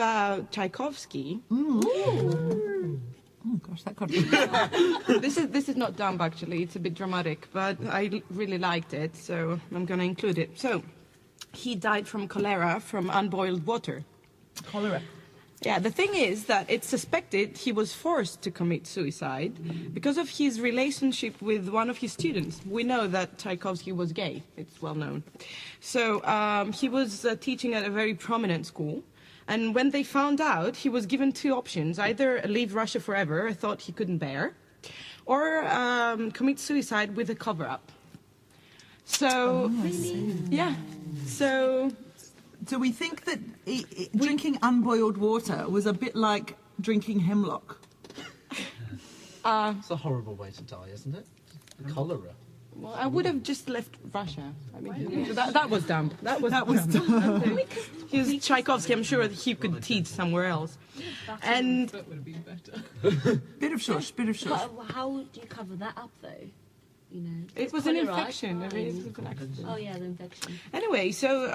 E: Tchaikovsky.
A: Oh gosh, that could be.
E: This is not dumb actually. It's a bit dramatic, but I really liked it, so I'm going to include it. So, he died from cholera from unboiled water.
A: Cholera.
E: Yeah, the thing is that it's suspected he was forced to commit suicide because of his relationship with one of his students. We know that Tchaikovsky was gay. It's well known. So he was teaching at a very prominent school. And when they found out, he was given 2 options. Either leave Russia forever, a thought he couldn't bear, or commit suicide with a cover-up. So, yeah. So...
A: So we think that drinking unboiled water was a bit like drinking hemlock.
C: It's a horrible way to die, isn't it? Cholera.
E: Well, I would have just left Russia. I mean, that was dumb. That was dumb. He's Tchaikovsky. I'm sure that he could teach somewhere else. And
B: That would have been better.
A: Bit of shush, bit of shush.
F: But how do you cover that up, though? You know,
E: it was
F: cholera,
E: an infection. I mean,
F: fine.
E: it was an accident.
F: Oh yeah, the infection.
E: Anyway, so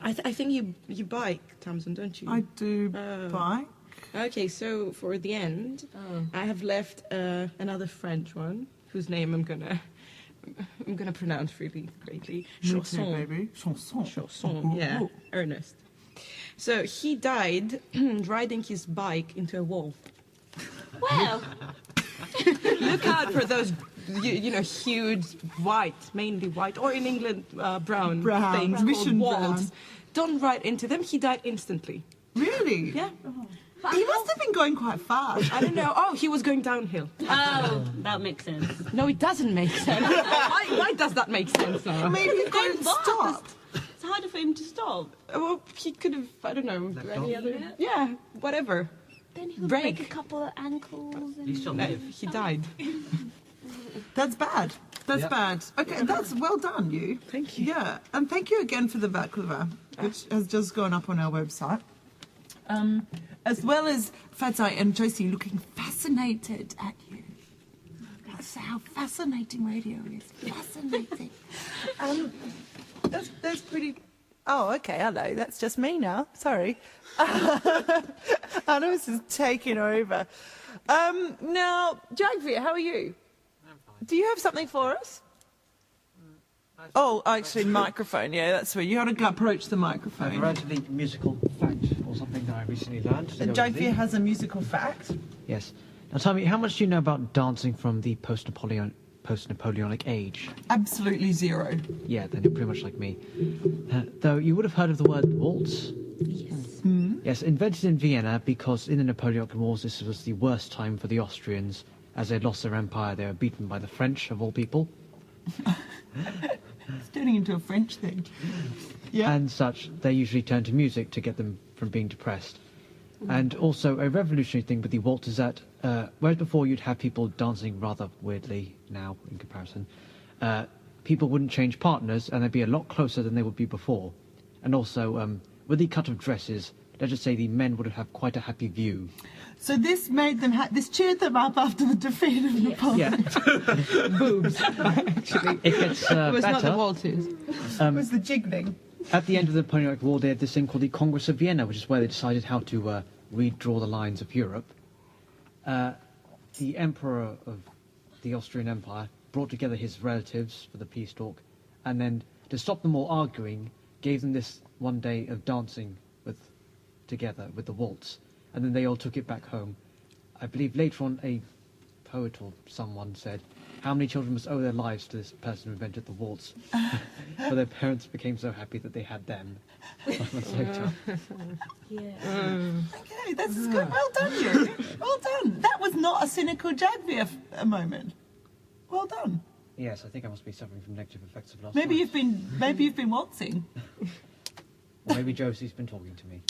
E: I think you bike, Tamson, don't you?
A: I do bike.
E: Okay, so for the end, I have left another French one whose name I'm gonna pronounce really greatly.
A: Chanson, baby. Chanson.
E: Chanson, yeah, Ernest. So he died riding his bike into a wall.
F: Well,
E: Look out for those, you know, huge white, mainly white, or in England brown things
A: mission
E: called walls.
A: brown.
E: Don't ride into them. He died instantly.
A: Really?
E: Yeah.
A: He must have been going quite fast.
E: I don't know. Oh, he was going downhill.
F: oh, that makes sense.
E: No, it doesn't make sense. Why does that make sense now?
A: Maybe he couldn't stop.
F: It's harder for him to stop.
E: Well, he could have, I don't know, any
F: off?
E: other... Yeah, whatever.
F: Then he would
E: Break.
F: break a couple of ankles. And...
E: No, he died.
A: That's bad. That's
C: Yep.
A: bad. Okay, that's well done, you.
E: Thank you.
A: Yeah, and thank you again for the baklava, which has just gone up on our website. As well as Fatai and Josie looking fascinated at you. That's how fascinating radio is. Fascinating. That's pretty... Oh, okay, hello. That's just me now. Sorry. Anna's is taking over. Now, Jagvir, how are you?
H: I'm fine.
A: Do you have something for us? Oh, actually, microphone. Yeah, that's where you got to approach the
H: I have a
A: microphone.
H: relatively musical fact, or something that I recently learned. to go with
A: Jagvir
H: thee.
A: has a musical fact.
H: Yes. Now tell me, how much do you know about dancing from the post-Napoleonic age?
A: Absolutely zero.
H: Yeah, then you're pretty much like me. Though you would have heard of the word waltz.
F: Yes.
H: Yes, invented in Vienna because in the Napoleonic Wars this was the worst time for the Austrians. As they lost their empire, they were beaten by the French, of all people.
A: It's turning into a French thing. Yeah.
H: And such, they usually turn to music to get them from being depressed. And also a revolutionary thing with the waltz is that, whereas before you'd have people dancing rather weirdly now in comparison, people wouldn't change partners and they'd be a lot closer than they would be before. And also, with the cut of dresses, let's just say the men would have quite a happy view.
A: So this made them. This cheered them up after the defeat of Napoleon.
H: Yeah,
E: Boobs, actually.
H: it gets
E: It was not the
H: better.
E: waltzes.
A: It was the jiggling.
H: At the end of the Napoleonic War, they had this thing called the Congress of Vienna, which is where they decided how to redraw the lines of Europe. The Emperor of the Austrian Empire brought together his relatives for the peace talk, and then, to stop them all arguing, gave them this one day of dancing together with the waltz, and then they all took it back home. I believe later on a poet or someone said, how many children must owe their lives to this person who invented the waltz? But their parents became so happy that they had them. 5 months later.
F: Yeah.
A: Okay, that's good. Well done, you. Well done. That was not a cynical Jagvir moment. Well done.
H: Yes, I think I must be suffering from negative effects of last
A: Maybe
H: night.
A: you've been waltzing.
H: Or maybe Josie's been talking to me.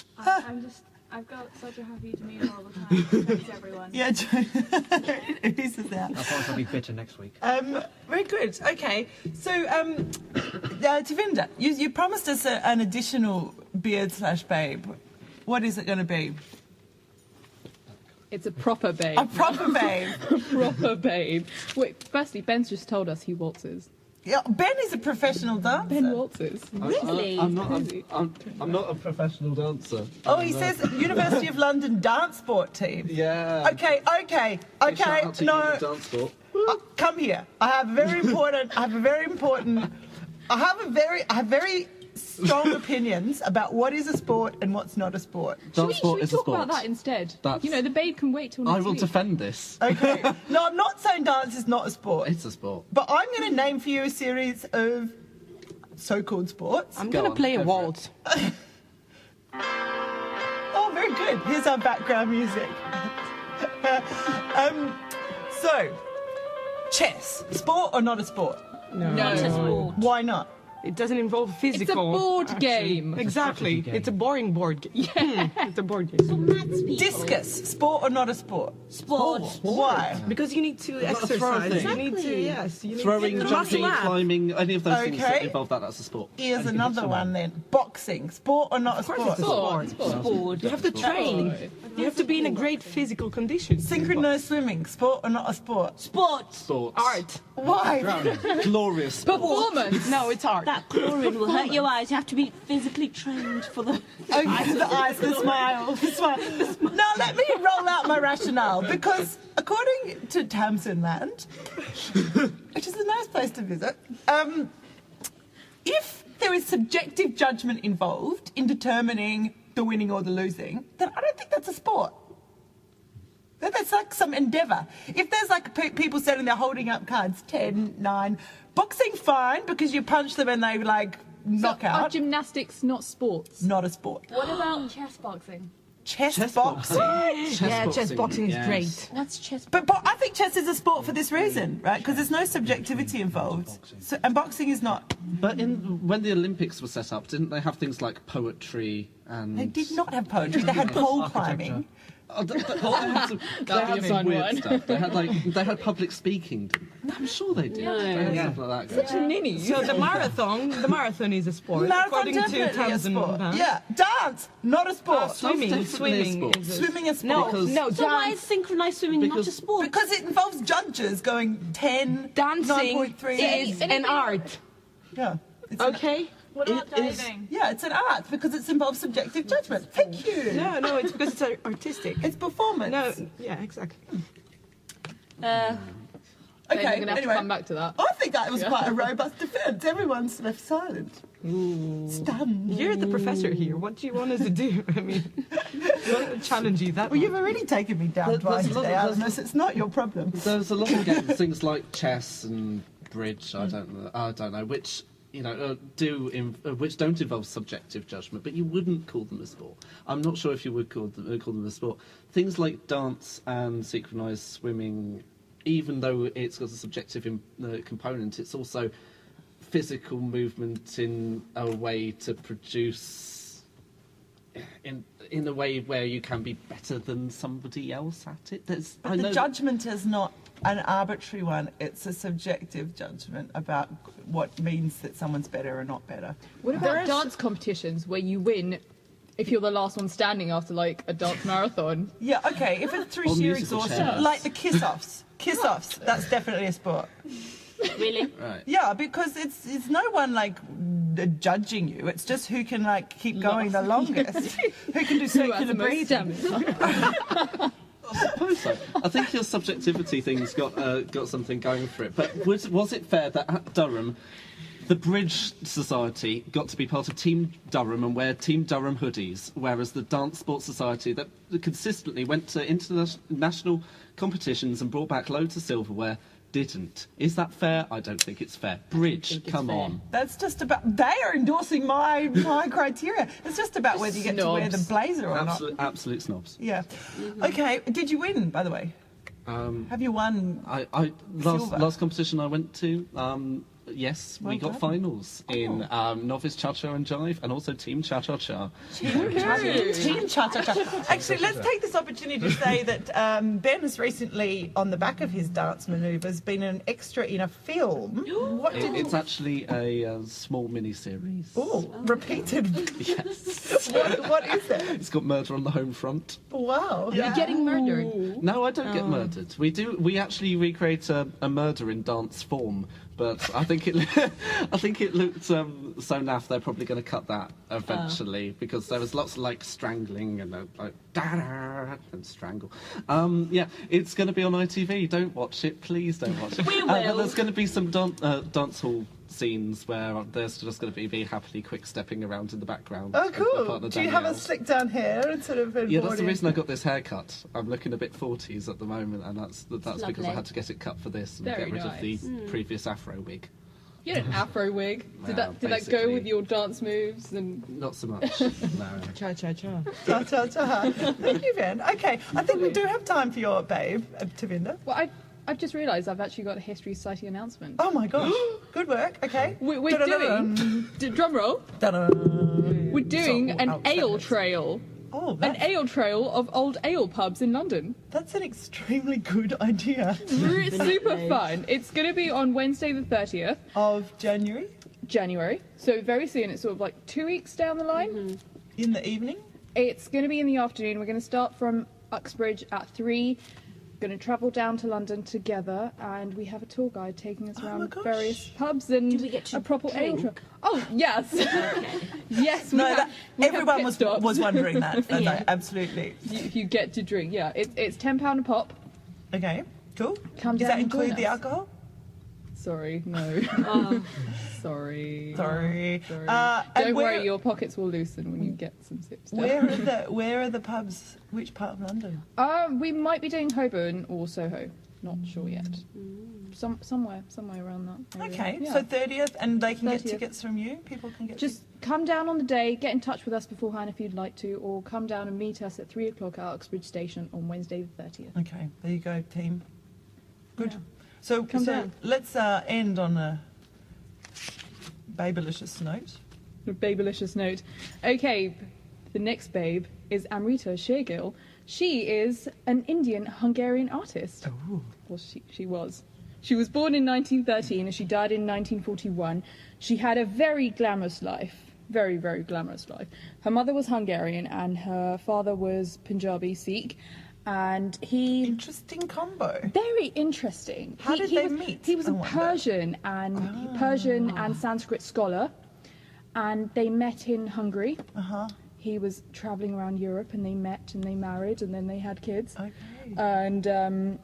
D: I've got such a happy demeanour all the time. Thanks, everyone.
A: Yeah, who says that?
H: I thought I'd be bitter next week.
A: Very good. Okay, so Devinder, you promised us an additional beard/babe. What is it going to be?
B: It's a proper babe.
A: A proper babe.
B: Proper babe. Wait, firstly, Ben's just told us he waltzes.
A: Yeah, Ben is a professional dancer.
B: Ben waltzes.
F: Really?
C: I'm not a professional dancer.
A: Oh, he says University of London dance sport team.
C: Yeah.
A: Okay.
C: Shout out to
A: No,
C: you, dance sport.
A: come here. I have very strong opinions about what is a sport and what's not a sport.
C: Dance sport
B: Should we
C: is a
B: talk
C: sport.
B: about that instead?
C: That's-
B: You know, the babe can wait till next
C: I will
B: week.
C: defend this.
A: Okay. No, I'm not saying dance is not a sport.
C: It's a sport.
A: But I'm going to name for you a series of so-called sports.
E: I'm
C: Go
E: going to
C: on,
E: play a
C: go for
E: waltz.
A: Oh, very good. Here's our background music. So, chess. Sport or not a sport?
E: No.
F: Not a sport.
A: Why not?
E: It doesn't involve physical.
B: board
E: action.
B: game.
E: Exactly.
H: Game.
E: It's a boring board game. Yeah. It's a board game.
F: Maths people.
A: Discus, sport or not a sport?
F: Sport.
A: Why?
E: Because you need to
C: got to throw
E: exercise.
C: things.
E: You need to,
F: Exactly.
E: yes. You need
C: Throwing,
E: to
C: jumping,
E: muscle up.
C: climbing, any of those things that
A: Okay.
C: involve that's a sport.
A: Here's another one then. Boxing, sport or not a sport?
E: It's a sport.
F: Sport.
E: You have to train. You have to be in a great physical condition.
A: Synchronized swimming, sport or not a sport?
F: Sport.
C: Sports.
E: Art.
A: Why?
C: Glorious sport.
B: Performance.
E: No, it's art.
F: That chlorine will hurt your eyes. You have to be physically trained for the...
A: Okay, the eyes, the smile, the smile. Now let me roll out my rationale, because according to Tamson Land, which is a nice place to visit, if there is subjective judgment involved in determining the winning or the losing, then I don't think that's a sport. That's like some endeavour. If there's like people standing there holding up cards, 10, 9, boxing fine because you punch them and they like knock
B: Are
A: out.
B: gymnastics not sports?
A: Not a sport.
B: What about chess boxing?
A: Chess boxing.
E: Chess boxing is great.
B: What's chess
A: But I think chess is a sport for this reason, right? Because there's no subjectivity involved. So, and boxing is not.
C: But when the Olympics were set up, didn't they have things like poetry and...
A: They did not have poetry. They had pole climbing.
C: Oh, they had some weird stuff. They had public speaking. Didn't they? I'm sure they did. They had stuff like that.
B: Such a ninny.
E: So the marathon is a sport.
A: Marathon
E: according to
A: definitely a
E: Tamson.
A: sport.
E: Huh?
A: Yeah, dance, not a sport.
E: Swimming.
C: Definitely a
E: Swimming.
C: sport.
E: is a-
A: Swimming a sport.
E: No,
F: So why is
E: dance.
F: synchronized swimming not a
C: Because-
F: sport?
A: Because it involves judges going 10,
E: Dancing
A: 9.3.
E: is an art.
A: Yeah. It's an-
E: Okay?
B: What about
C: It is-
B: diving?
A: yeah, it's an art because it involves subjective judgment. Thank you.
E: No, it's because it's artistic.
A: It's performance.
E: No, yeah, exactly.
B: Then
A: Okay,
B: you're gonna have
A: anyway.
B: to come back to that.
A: I think that was quite a robust defence. Everyone's left silent. Stunned.
E: You're the professor here. What do you want us to do? I mean, I want to challenge you that
A: Well,
E: much.
A: you've already taken me down
C: There's
A: twice
C: a lot
A: today,
C: of-
A: Alamus. It's not your problem.
C: There's a lot of games, things like chess and bridge. I don't know which which don't involve subjective judgment, but you wouldn't call them a sport. I'm not sure if you would call them a sport. Things like dance and synchronized swimming, even though it's got a subjective component, it's also physical movement in a way to produce in a way where you can be better than somebody else at it.
A: But the judgment is not an arbitrary one. It's a subjective judgment about what means that someone's better or not better.
B: What about dance competitions where you win if you're the last one standing after like a dance marathon?
A: Yeah, okay, if it's through
C: Or
A: sheer
C: musical
A: exhaustion,
C: chairs.
A: like the kiss-offs. Kiss-offs, that's definitely a sport.
F: Really?
C: Right.
A: Yeah, because it's no one like judging you. It's just who can like keep going the longest. Who can do
B: Who has
A: circular
B: the most
A: breathing.
B: stamina?
C: I suppose so. I think your subjectivity thing's got something going for it. But was it fair that at Durham, the Bridge Society got to be part of Team Durham and wear Team Durham hoodies, whereas the Dance Sports Society that consistently went to international competitions and brought back loads of silverware didn't? Is that fair? I don't think it's fair. Bridge, come on.
A: That's just about. They are endorsing my criteria. It's just about whether you get to wear the
B: Snobs.
A: blazer or not.
C: Absolute snobs.
A: Yeah. Okay. Did you win, by the way? Have you won? Silver?
C: Last competition I went to, yes, we
A: Well
C: got
A: done.
C: finals in novice cha-cha and jive, and also team cha-cha-cha.
A: Team cha-cha-cha. Actually, let's take this opportunity to say that Ben has recently, on the back of his dance manoeuvres, been an extra in a film. What did
C: It's actually a small mini-series.
A: Oh, repeated.
C: Yes.
A: What is it?
C: It's got Murder on the Home Front.
A: Wow.
B: You're getting murdered.
C: No, I don't get murdered. We actually recreate a murder in dance form, but I think it looked so naff. They're probably going to cut that eventually because there was lots of like strangling and like da and strangle. Yeah, it's going to be on ITV. Don't watch it, please. Don't watch it.
F: We
C: But
F: will.
C: there's going to be some dance hall scenes where there's just going to be happily quick stepping around in the background.
A: Oh,
C: with my
A: cool.
C: partner
A: Do you have a
C: Danielle.
A: slick down hair and sort of a
C: Yeah, that's the
A: body-
C: reason I got this haircut. I'm looking a bit 40s at the moment, and that's because I
F: Lovely.
C: had to get it cut for this and
B: Very
C: get rid of the
B: nice.
C: previous afro wig.
B: You had an afro wig. Did
C: Well,
B: that go
C: basically.
B: with your dance moves? And
C: Not so much. No.
E: Cha-cha-cha.
A: Cha-cha-cha. Thank you, Ben. Okay, I think we do have time for your babe, Tavinda.
B: well, I've just realised I've actually got a History Society announcement.
A: Oh my gosh. Good work. Okay.
B: We're doing, drum roll, we're doing an ale trail.
A: Oh,
B: An ale trail of old ale pubs in London.
A: that's an extremely good idea.
B: Super fun. It's going to be on Wednesday the 30th.
A: Of January,
B: So very soon. It's sort of like 2 weeks down the line.
A: in the evening.
B: It's going to be in the afternoon. We're going to start from Uxbridge at 3. Going to travel down to London together, and we have a tour guide taking us
A: Oh my
B: around
A: gosh.
B: various pubs and
F: Do we get to
B: a proper ale
F: drink?
B: trail. Oh yes, yes. We
A: No,
B: have, we have
A: everyone
B: pit
A: was
B: stops.
A: wondering that. No, absolutely.
B: You get to drink. Yeah, it's £10 a pop.
A: Okay, cool.
B: Come
A: Does
B: down
A: that
B: and join
A: include the
B: us.
A: alcohol?
B: Sorry, no. Sorry.
A: Sorry.
B: Sorry.
A: And
B: Don't
A: where-
B: worry, your pockets will loosen when you get some sips down.
A: Where are the pubs? Which part of London?
B: We might be doing Holborn or Soho. Not sure yet. Somewhere around that area.
A: Okay,
B: Yeah.
A: so 30th, and they can get
B: 30th.
A: tickets from you. People can get
B: Just come down on the day, get in touch with us beforehand if you'd like to, or come down and meet us at 3 o'clock at Uxbridge Station on Wednesday the 30th.
A: Okay, there you go, team. Good.
B: Yeah.
A: So
B: Come down.
A: let's end on a babylicious note.
B: A babylicious note. Okay, the next babe is Amrita Shergill. She is an Indian-Hungarian artist.
A: Ooh.
B: Well, she was. She was born in 1913 and she died in 1941. She had a very glamorous life. Very, very glamorous life. Her mother was Hungarian and her father was Punjabi Sikh. And he...
A: Interesting combo.
B: Very interesting.
A: How did they
B: was,
A: meet,
B: He was
A: I
B: a
A: wonder?
B: Persian and Sanskrit scholar. And they met in Hungary.
A: Uh-huh.
B: He was travelling around Europe and they met and they married and then they had kids.
A: Okay.
B: And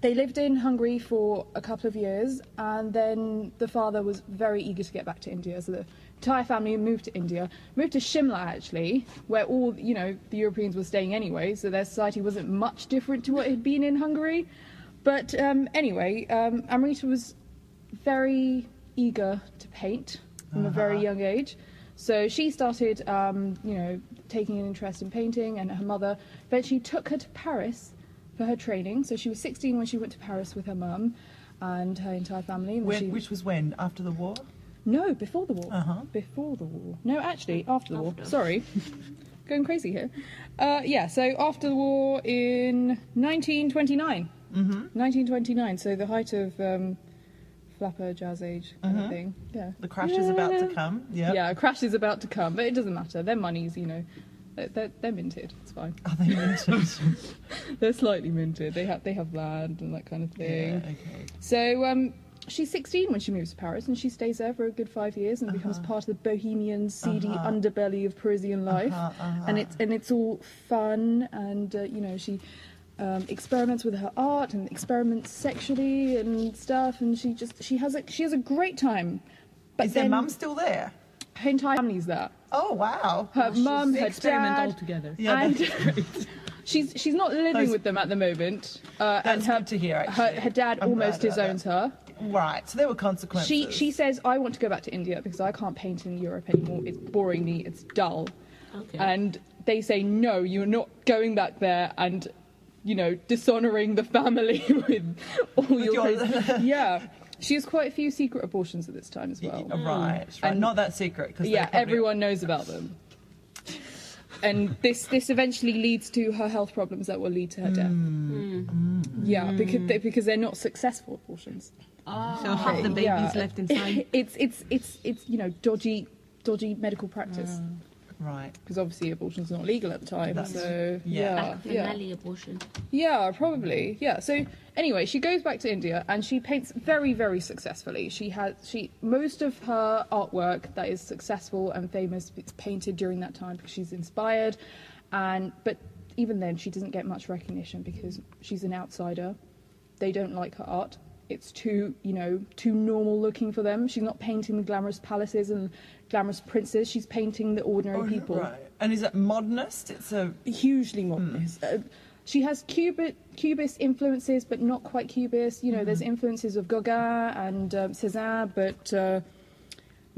B: they lived in Hungary for a couple of years, and then the father was very eager to get back to India, so the entire family moved to India, moved to Shimla actually, where all, you know, the Europeans were staying anyway, so their society wasn't much different to what it had been in Hungary. But anyway, Amrita was very eager to paint from a very young age. So she started, you know, taking an interest in painting, and her mother eventually took her to Paris for her training. So she was 16 when she went to Paris with her mum and her entire family. And
A: Which was when? After the war?
B: No, before the war.
A: Uh-huh.
B: Before the war. No, actually, after the war. Sorry. Going crazy here. Yeah, so after the war in 1929. 1929, so the height of flapper jazz age kind of thing. Yeah.
A: The crash is about to come. Yep.
B: Yeah, a crash is about to come, but it doesn't matter. Their money's, you know, they're minted. It's fine.
A: Are they minted?
B: They're slightly minted. They have land and that kind of thing.
A: Yeah, okay.
B: So she's 16 when she moves to Paris, and she stays there for a good 5 years and becomes part of the bohemian, seedy underbelly of Parisian life. And it's all fun, and you know, she experiments with her art and experiments sexually and stuff, and she has a great time. But
A: Is their
B: then
A: mum still there?
B: her entire family's there.
A: Oh, wow.
B: Her mum, her
E: Experiment
B: dad,
E: all together.
A: Yeah,
B: and
A: that's great.
B: she's not living
A: Those-
B: with them at the moment.
A: That's
B: and her,
A: good to hear, actually.
B: Her dad
A: I'm
B: almost
A: glad about
B: disowns her.
A: Right, so there were consequences.
B: She says, I want to go back to India because I can't paint in Europe anymore. It's boring me. It's dull.
F: Okay.
B: And they say, no, you're not going back there and, you know, dishonouring the family with all your... Yeah. She has quite a few secret abortions at this time as well.
A: Right.
B: And-
A: Not that secret. 'Cause
B: Yeah,
A: they probably-
B: everyone knows about them. And this eventually leads to her health problems that will lead to her death. Yeah, because they're not successful abortions.
E: So half the babies
B: Yeah.
E: left inside.
B: It's you know, dodgy medical practice,
A: Right.
B: because obviously abortion's not legal at the time.
A: That's-
B: So
A: yeah.
F: Finale abortion.
B: yeah, probably. Yeah. So anyway, she goes back to India and she paints very, very successfully. Most of her artwork that is successful and famous is painted during that time because she's inspired, but even then she doesn't get much recognition because she's an outsider. They don't like her art. It's too normal looking for them. She's not painting the glamorous palaces and glamorous princes. She's painting the ordinary people.
A: Right. And is it modernist? It's a...
B: Hugely modernist. She has Cubist influences, but not quite Cubist. You know, there's influences of Gauguin and Cézanne, but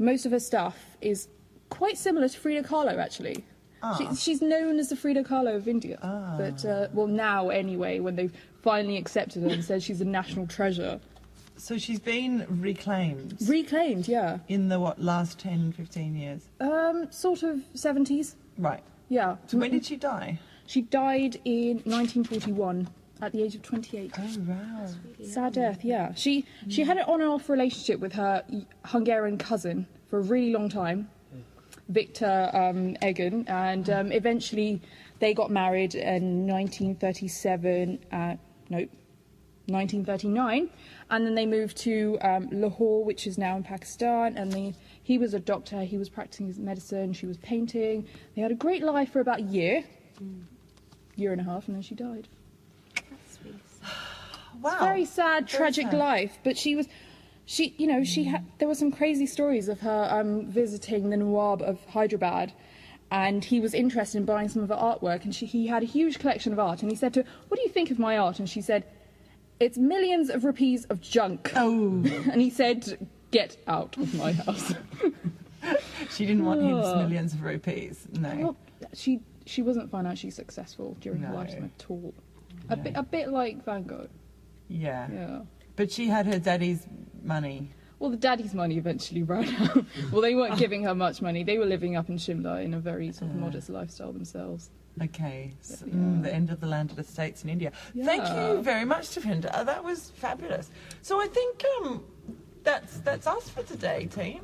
B: most of her stuff is quite similar to Frida Kahlo, actually. She's known as the Frida Kahlo of India. But, well, now anyway, when they've finally accepted her and said she's a national treasure.
A: So she's been reclaimed
B: Reclaimed, yeah.
A: in the, last 10, 15 years?
B: Sort of 70s.
A: Right.
B: Yeah.
A: So when did she die?
B: She died in 1941 at the age of 28.
A: Oh, wow.
B: Sad death, yeah. She had an on and off relationship with her Hungarian cousin for a really long time, Victor Egan, and eventually they got married in 1939, and then they moved to Lahore, which is now in Pakistan, and he was a doctor, he was practicing his medicine, she was painting. They had a great life for about a year and a half, and then she died.
A: Wow.
B: It's a very sad, tragic life, but there were some crazy stories of her visiting the Nawab of Hyderabad, and he was interested in buying some of her artwork, and he had a huge collection of art, and he said to her, "What do you think of my art?" And she said, "It's millions of rupees of junk."
A: Oh.
B: And he said, "Get out of my house."
A: She didn't want his millions of rupees, no.
B: Well, she wasn't financially successful during her lifetime at all. A bit like Van Gogh.
A: Yeah.
B: Yeah.
A: But she had her daddy's money.
B: Well, the daddy's money eventually ran out. Well, they weren't giving her much money. They were living up in Shimla in a very sort of modest lifestyle themselves.
A: Okay, so, the end of the landed estates in India.
B: Yeah.
A: Thank you very much, Tavinder. That was fabulous. So I think that's us for today, team.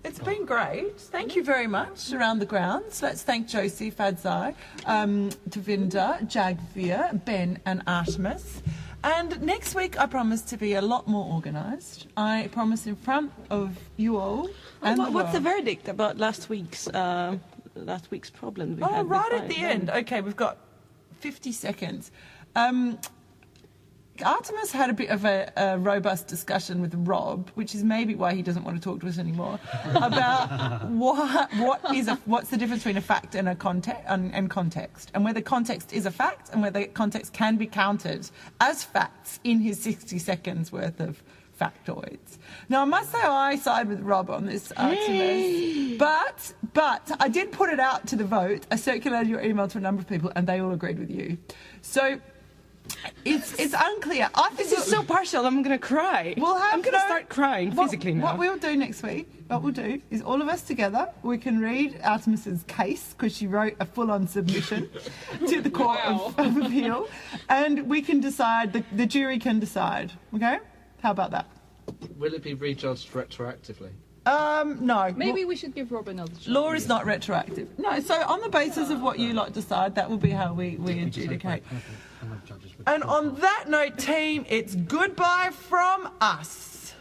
A: It's been great. Thank you very much. Around the grounds, let's thank Josie, Fadzai, Tavinder, Jagvir, Ben, and Artemis. And next week, I promise to be a lot more organised. I promise in front of you all. And
E: What's the verdict about last week's problem?
A: Right at the end. Okay, we've got 50 seconds. Artemis had a bit of a robust discussion with Rob, which is maybe why he doesn't want to talk to us anymore, about what's the difference between a fact and context, and whether context is a fact and whether context can be counted as facts in his 60 seconds worth of factoids. Now, I must say I side with Rob on this, Artemis, but I did put it out to the vote. I circulated your email to a number of people, and they all agreed with you. So it's unclear.
E: This is so partial. I'm going to cry. I'm going to start crying physically now.
A: What we'll do next week, is all of us together, we can read Artemis's case, because she wrote a full-on submission to the Court of Appeal, and we can decide, the jury can decide, okay? How about that?
C: Will it be rejudged retroactively?
A: No.
B: Maybe we should give Rob another chance.
A: Law is not retroactive. No, so on the basis of what you lot decide, that will be how we adjudicate. And on that note, team, it's goodbye from us.